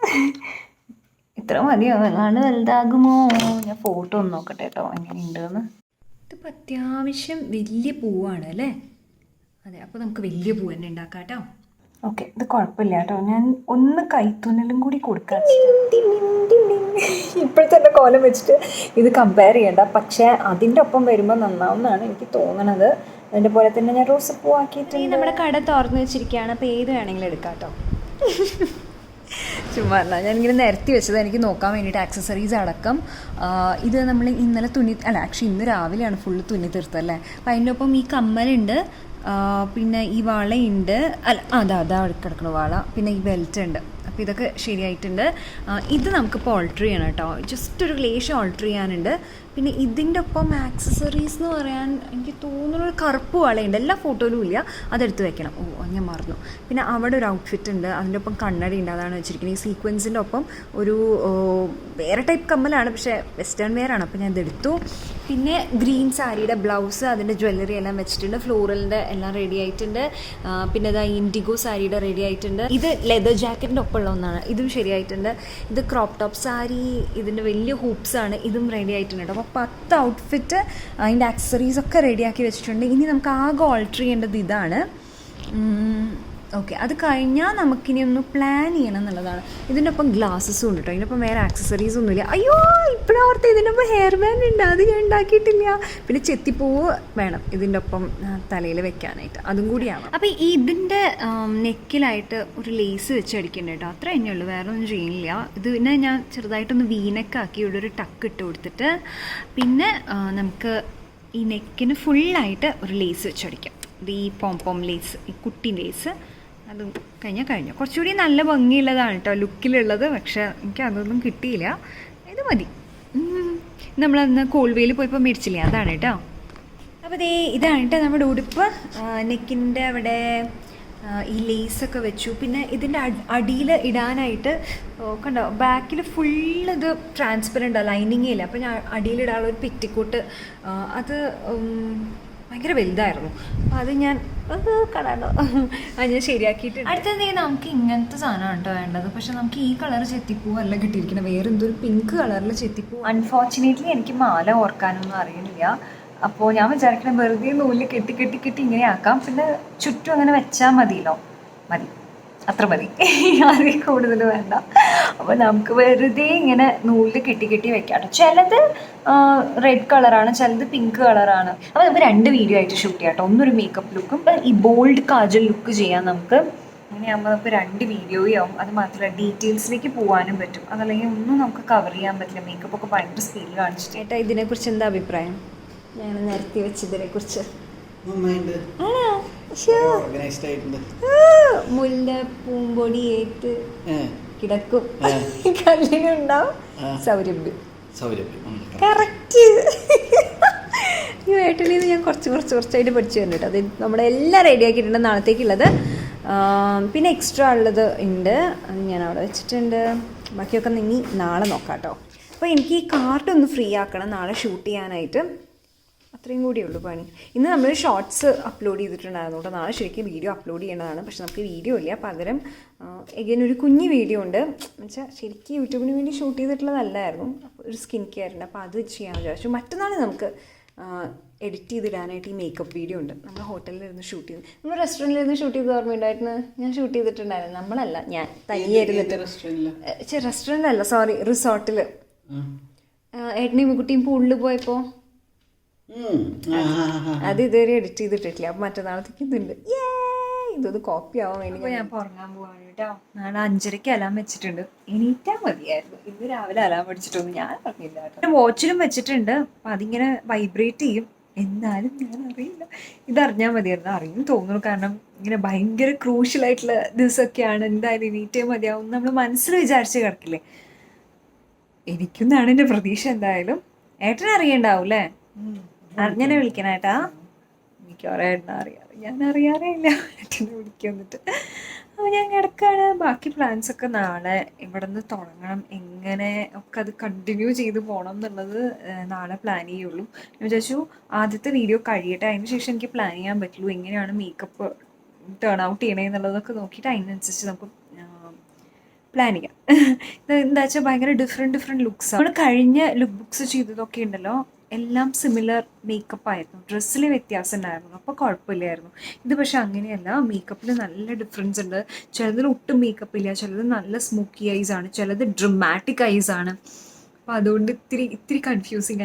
ഇത്ര മതിയോ? എങ്ങാണ്ട് വലുതാകുമോ? ഞാൻ ഫോട്ടോ ഒന്ന് നോക്കട്ടെ കേട്ടോ എങ്ങനെയുണ്ടെന്ന്. ഇതിപ്പോൾ അത്യാവശ്യം വലിയ പൂവാണ് അല്ലേ? അതെ, അപ്പോൾ നമുക്ക് വലിയ പൂ തന്നെ ഉണ്ടാക്കാം കേട്ടോ. ഓക്കെ, ഇത് കുഴപ്പമില്ല കേട്ടോ. ഞാൻ ഒന്ന് കൈത്തുന്നലും കൂടി കൊടുക്കാം. ഇപ്പോഴത്തെ എൻ്റെ കോലം വെച്ചിട്ട് ഇത് കമ്പയർ ചെയ്യണ്ട, പക്ഷേ അതിൻ്റെ ഒപ്പം വരുമ്പോൾ നന്നാവുമെന്നാണ് എനിക്ക് തോന്നണത്. അതിൻ്റെ പോലെ തന്നെ ഞാൻ റോസപ്പൂ ആക്കിയിട്ട് നമ്മുടെ കട തുറന്നു വെച്ചിരിക്കുകയാണ്. അപ്പോൾ ഏത് വേണമെങ്കിലും എടുക്കാം കേട്ടോ. ചുമ്മാ ഞാനിങ്ങനെ നിരത്തി വെച്ചത് എനിക്ക് നോക്കാൻ വേണ്ടിയിട്ട്, ആക്സസറീസ് അടക്കം. ഇത് നമ്മൾ ഇന്നലെ ആക്ച്വലി ഇന്ന് രാവിലെയാണ് ഫുള്ള് തുന്നി തീർത്തല്ലേ. അപ്പം അതിൻ്റെ ഒപ്പം ഈ കമ്മലുണ്ട്, പിന്നെ ഈ വളയുണ്ട്, അതാ കിടക്കണ വള, പിന്നെ ഈ ബെൽറ്റ് ഉണ്ട്. അപ്പോൾ ഇതൊക്കെ ശരിയായിട്ടുണ്ട്. ഇത് നമുക്കിപ്പോൾ ഓൾട്ടർ ചെയ്യണം കേട്ടോ. ജസ്റ്റ് ഒരു ലേശം ഓൾട്ടർ ചെയ്യാനുണ്ട്. പിന്നെ ഇതിൻ്റെ ഒപ്പം ആക്സസറീസ് എന്ന് പറയാൻ എനിക്ക് തോന്നുന്നു ഒരു കറുപ്പ് വളയുണ്ട്. എല്ലാ ഫോട്ടോയിലും ഇല്ല, അതെടുത്ത് വെക്കണം. ഞാൻ മറന്നു. പിന്നെ അവിടെ ഒരു ഔട്ട്ഫിറ്റ് ഉണ്ട്, അതിൻ്റെ ഒപ്പം കണ്ണട ഉണ്ട്, അതാണ് വെച്ചിരിക്കുന്നത്. ഈ സീക്വൻസിൻ്റെ ഒപ്പം ഒരു വേറെ ടൈപ്പ് കമ്മലാണ്, പക്ഷേ വെസ്റ്റേൺ വെയർ ആണ്. അപ്പോൾ ഞാൻ ഇതെടുത്തു. പിന്നെ ഗ്രീൻ സാരിയുടെ ബ്ലൗസ്, അതിൻ്റെ ജ്വല്ലറി എല്ലാം വെച്ചിട്ടുണ്ട്. ഫ്ലോറലിൻ്റെ എല്ലാം റെഡി ആയിട്ടുണ്ട്. പിന്നെ ഇതാ ഇൻഡിഗോ സാരിയുടെ റെഡി ആയിട്ടുണ്ട്. ഇത് ലെതർ ജാക്കറ്റിൻ്റെ ഒപ്പം ഉള്ള ഒന്നാണ്, ഇതും ശരിയായിട്ടുണ്ട്. ഇത് ക്രോപ്പ് ടോപ്പ് സാരി, ഇതിൻ്റെ വലിയ ഹൂപ്സാണ്, ഇതും റെഡി ആയിട്ടുണ്ട് കേട്ടോ. അപ്പോൾ 10 ഔട്ട്ഫിറ്റ്, അതിൻ്റെ ആക്സസറീസൊക്കെ റെഡിയാക്കി വെച്ചിട്ടുണ്ട്. ഇനി നമുക്ക് ആകെ ഓൾട്ടർ ചെയ്യേണ്ടത് ഇതാണ്. ഓക്കെ, അത് കഴിഞ്ഞാൽ നമുക്കിനി ഒന്ന് പ്ലാൻ ചെയ്യണം എന്നുള്ളതാണ്. ഇതിൻ്റെ ഒപ്പം ഗ്ലാസ്സസും ഉണ്ട് കേട്ടോ. ഇതിനൊപ്പം വേറെ ആക്സസറീസ് ഒന്നുമില്ല. അയ്യോ, ഇപ്പോഴോർത്ത് ഇതിനൊപ്പം ഹെയർ ബാൻഡ് ഉണ്ട്, അത് ഞാൻ ഉണ്ടാക്കിയിട്ടില്ല. പിന്നെ ചെത്തിപ്പൂവ് വേണം ഇതിൻ്റെ ഒപ്പം തലയിൽ വെക്കാനായിട്ട്, അതും കൂടിയാണ്. അപ്പോൾ ഇതിൻ്റെ നെക്കിലായിട്ട് ഒരു ലേസ് വെച്ച് അടിക്കുന്നുണ്ട് കേട്ടോ. അത്ര തന്നെ ഉള്ളൂ, വേറെ ഒന്നും ചെയ്യുന്നില്ല. ഇതിനെ ഞാൻ ചെറുതായിട്ടൊന്ന് വീനക്കാക്കി ഇവിടെ ഒരു ടക്ക് ഇട്ട് കൊടുത്തിട്ട്, പിന്നെ നമുക്ക് ഈ നെക്കിന് ഫുള്ളായിട്ട് ഒരു ലേസ് വെച്ചടിക്കാം. ഇത് ഈ പോം ലേസ്, ഈ കുട്ടി ലേസ്, അതും കഴിഞ്ഞു. കുറച്ചുകൂടി നല്ല ഭംഗിയുള്ളതാണ് കേട്ടോ ലുക്കിലുള്ളത്, പക്ഷേ എനിക്ക് അതൊന്നും കിട്ടിയില്ല. ഇത് മതി. നമ്മളന്ന് കോൾവേയിൽ പോയപ്പോൾ മേടിച്ചില്ലേ, അതാണ് കേട്ടോ. അപ്പോൾ ഇതാണ് കേട്ടോ നമ്മുടെ ഉടുപ്പ്. നെക്കിൻ്റെ അവിടെ ഈ ലേസൊക്കെ വെച്ചു. പിന്നെ ഇതിൻ്റെ അടിയിൽ ഇടാനായിട്ട് കണ്ടോ, ബാക്കിൽ ഫുള്ള് ഇത് ട്രാൻസ്പെറൻ്റ് ലൈനിങ്ങേ ഇല്ല. അപ്പോൾ ഞാൻ അടിയിലിടാനുള്ള ഒരു പെറ്റിക്കോട്ട്, അത് ഭയങ്കര വലുതായിരുന്നു. അപ്പോൾ അത് ഞാൻ കളറോ അത് ഞാൻ ശരിയാക്കിയിട്ട്. അടുത്തത് നമുക്ക് ഇങ്ങനത്തെ സാധനമാണ് കേട്ടോ വേണ്ടത്. പക്ഷെ നമുക്ക് ഈ കളർ ചെത്തിപ്പൂ അല്ല കിട്ടിയിരിക്കണം, വേറെ എന്തൊരു പിങ്ക് കളറിൽ ചെത്തിപ്പൂ. അൺഫോർച്ചുനേറ്റ്ലി എനിക്ക് മാല ഓർക്കാനൊന്നും അറിയുന്നില്ല. അപ്പോൾ ഞാൻ വിചാരിക്കണം വെറുതെ നൂല് കെട്ടി കെട്ടി കെട്ടി ഇങ്ങനെ ആക്കാം, പിന്നെ ചുറ്റും അങ്ങനെ വെച്ചാൽ മതിയല്ലോ. മതി, അത്ര മതി, അതിൽ കൂടുതൽ വേണ്ട. അപ്പോൾ നമുക്ക് വെറുതെ ഇങ്ങനെ നൂലിൽ കെട്ടി കെട്ടി വെക്കാം കേട്ടോ. ചിലത് റെഡ് കളറാണ്, ചിലത് പിങ്ക് കളറാണ്. അപ്പോൾ നമുക്ക് 2 വീഡിയോ ആയിട്ട് ഷൂട്ട് ചെയ്യാം കേട്ടോ. ഒന്നൊരു മേക്കപ്പ് ലുക്കും ഈ ബോൾഡ് കാജൽ ലുക്ക് ചെയ്യാം നമുക്ക്. അങ്ങനെയാകുമ്പോൾ നമുക്ക് 2 വീഡിയോയും ആവും. അത് മാത്രമല്ല ഡീറ്റെയിൽസിലേക്ക് പോകാനും പറ്റും. അതല്ലെങ്കിൽ ഒന്നും നമുക്ക് കവർ ചെയ്യാൻ പറ്റില്ല. മേക്കപ്പ് ഒക്കെ ഭയങ്കര സ്പീഡിൽ കാണിച്ചിട്ട്. ഏട്ടാ ഇതിനെക്കുറിച്ച് എന്താ അഭിപ്രായം? ഞാൻ നിരത്തി വെച്ചതിനെ കുറിച്ച് മുല്ല പൂമ്പൊടി ഏറ്റ് കിടക്കും, കല്ലിനുണ്ടാവും സൗരഭ്യം. കറക്റ്റ്. ഈ ഏട്ടനിൽ നിന്ന് ഞാൻ കുറച്ചായിട്ട് പഠിച്ചു വരുന്നുണ്ട്. അത് നമ്മളെല്ലാം റെഡി ആക്കിയിട്ടുണ്ട് നാളത്തേക്കുള്ളത്. പിന്നെ എക്സ്ട്രാ ഉള്ളത് ഉണ്ട്, അത് ഞാൻ അവിടെ വെച്ചിട്ടുണ്ട്. ബാക്കിയൊക്കെ ഇനി നാളെ നോക്കാം കേട്ടോ. അപ്പോൾ എനിക്ക് ഈ കാർഡ് ഒന്ന് ഫ്രീ ആക്കണം നാളെ ഷൂട്ട് ചെയ്യാനായിട്ട്. അത്രയും കൂടിയേ ഉള്ളൂ പണി. ഇന്ന് നമ്മൾ ഷോർട്സ് അപ്ലോഡ് ചെയ്തിട്ടുണ്ടായിരുന്നു കേട്ടോ. നാളെ ശരിക്കും വീഡിയോ അപ്ലോഡ് ചെയ്യേണ്ടതാണ്. പക്ഷെ നമുക്ക് വീഡിയോ ഇല്ല, പകരം എഗൈൻ ഒരു കുഞ്ഞ് വീഡിയോ ഉണ്ട്. എന്നുവെച്ചാൽ ശരിക്കും യൂട്യൂബിന് വേണ്ടി ഷൂട്ട് ചെയ്തിട്ടുള്ളതല്ലായിരുന്നു. അപ്പോൾ ഒരു സ്കിൻ കെയറിൻ്റെ, അപ്പോൾ അത് ചെയ്യാൻ വിചാരിച്ചു. മറ്റന്നാൾ നമുക്ക് എഡിറ്റ് ചെയ്തിടാനായിട്ട് ഈ മേക്കപ്പ് വീഡിയോ ഉണ്ട്. നമ്മൾ ഹോട്ടലിലിരുന്ന് ഷൂട്ട് ചെയ്ത്, നമ്മൾ റെസ്റ്റോറൻറ്റിലിരുന്ന് ഷൂട്ട് ചെയ്ത് ഓർമ്മയുണ്ടായിരുന്നു. ഞാൻ ഷൂട്ട് ചെയ്തിട്ടുണ്ടായിരുന്നു. നമ്മളല്ല, ഞാൻ തനിയായിരുന്നിട്ട്. റെസ്റ്റോറൻറ്റിലല്ല, സോറി, റിസോർട്ടിൽ. ഏട്ടനെയും കുട്ടിയും പൂളിൽ പോയപ്പോൾ അത് ഇതുവരെ എഡിറ്റ് ചെയ്തിട്ടില്ല. അപ്പം മറ്റന്നാളത്തേക്ക് ഇതുണ്ട്. ഇതൊന്ന് കോപ്പി ആവാൻ വേണ്ടി ഞാൻ ഉറങ്ങാൻ പോവാണ് കേട്ടോ. നാളെ 5:30 അലാം വെച്ചിട്ടുണ്ട്. എണീറ്റാൽ മതിയായിരുന്നു. ഇന്ന് രാവിലെ അലാം അടിച്ചിട്ടൊന്നും ഞാൻ അറിയില്ല കേട്ടോ. വാച്ചിലും വെച്ചിട്ടുണ്ട്. അപ്പം അതിങ്ങനെ വൈബ്രേറ്റ് ചെയ്യും. എന്നാലും ഞാൻ അറിയില്ല. ഇതറിഞ്ഞാൽ മതിയായിരുന്നു. അറിയും തോന്നുന്നു. കാരണം ഇങ്ങനെ ഭയങ്കര ക്രൂഷ്യലായിട്ടുള്ള ദിവസമൊക്കെയാണ്. എന്തായാലും എണീറ്റേ മതിയാവും നമ്മൾ മനസ്സിൽ വിചാരിച്ച് കിടക്കില്ലേ. എനിക്കൊന്നാണ് എൻ്റെ പ്രതീക്ഷ. എന്തായാലും ഏട്ടനെ അറിയണ്ടാവും അല്ലേ? അറിഞ്ഞനെ വിളിക്കണേട്ടാ. എനിക്ക് ഓരോ ഏട്ടനെ അറിയാറ്, ഞാൻ അറിയാറേ ഇല്ല. ഏട്ടനെ വിളിക്കാൻ വന്നിട്ട് അപ്പോൾ ഞാൻ കിടക്കാണ്. ബാക്കി പ്ലാൻസൊക്കെ നാളെ ഇവിടെ നിന്ന് തുടങ്ങണം. എങ്ങനെ ഒക്കെ അത് കണ്ടിന്യൂ ചെയ്ത് പോകണം എന്നുള്ളത് നാളെ പ്ലാൻ ചെയ്യുള്ളൂ. ഞാൻ വിചാരിച്ചു ആദ്യത്തെ വീഡിയോ കഴിയട്ടെ, അതിന് ശേഷം എനിക്ക് പ്ലാൻ ചെയ്യാൻ പറ്റുള്ളൂ. എങ്ങനെയാണ് മേക്കപ്പ് ടേൺ ഔട്ട് ചെയ്യണേ എന്നുള്ളതൊക്കെ നോക്കിയിട്ട് അതിനനുസരിച്ച് നമുക്ക് പ്ലാൻ ചെയ്യാം. എന്താ വെച്ചാൽ ഭയങ്കര ഡിഫറെൻറ്റ് ലുക്സ്. നമ്മൾ കഴിഞ്ഞ ലുക്ക് ബുക്സ് ചെയ്തതൊക്കെ ഉണ്ടല്ലോ, എല്ലാം സിമിലർ മേക്കപ്പ് ആയിരുന്നു. ഡ്രസ്സിൽ വ്യത്യാസം ഉണ്ടായിരുന്നു, അപ്പോൾ കുഴപ്പമില്ലായിരുന്നു. ഇത് പക്ഷെ അങ്ങനെയല്ല. മേക്കപ്പിൽ നല്ല ഡിഫറൻസ് ഉണ്ട്. ചിലതിൽ ഒട്ടും മേക്കപ്പ് ഇല്ല, ചിലത് നല്ല സ്മോക്കി ഐസ് ആണ്, ചിലത് ഡ്രമാറ്റിക് ഐസ് ആണ്. അപ്പോൾ അതുകൊണ്ട് ഇത്തിരി കൺഫ്യൂസിങ്.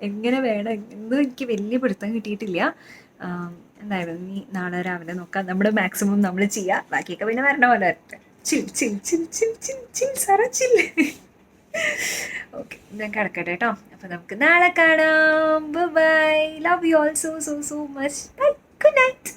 എങ്ങനെ വേണം എന്ന് എനിക്ക് വലിയ പിടുത്തം കിട്ടിയിട്ടില്ല. എന്തായാലും നീ നാളെ രാവിലെ നോക്കാം. നമ്മുടെ മാക്സിമം നമ്മൾ ചെയ്യാം. ബാക്കിയൊക്കെ പിന്നെ വരണ പോലെ വരട്ടെ. ഓക്കെ, ഞാൻ കിടക്കട്ടെ കേട്ടോ. അപ്പോൾ നമുക്ക് നാളെ കാണാം. Bye. Love you all so much. Bye. Good night.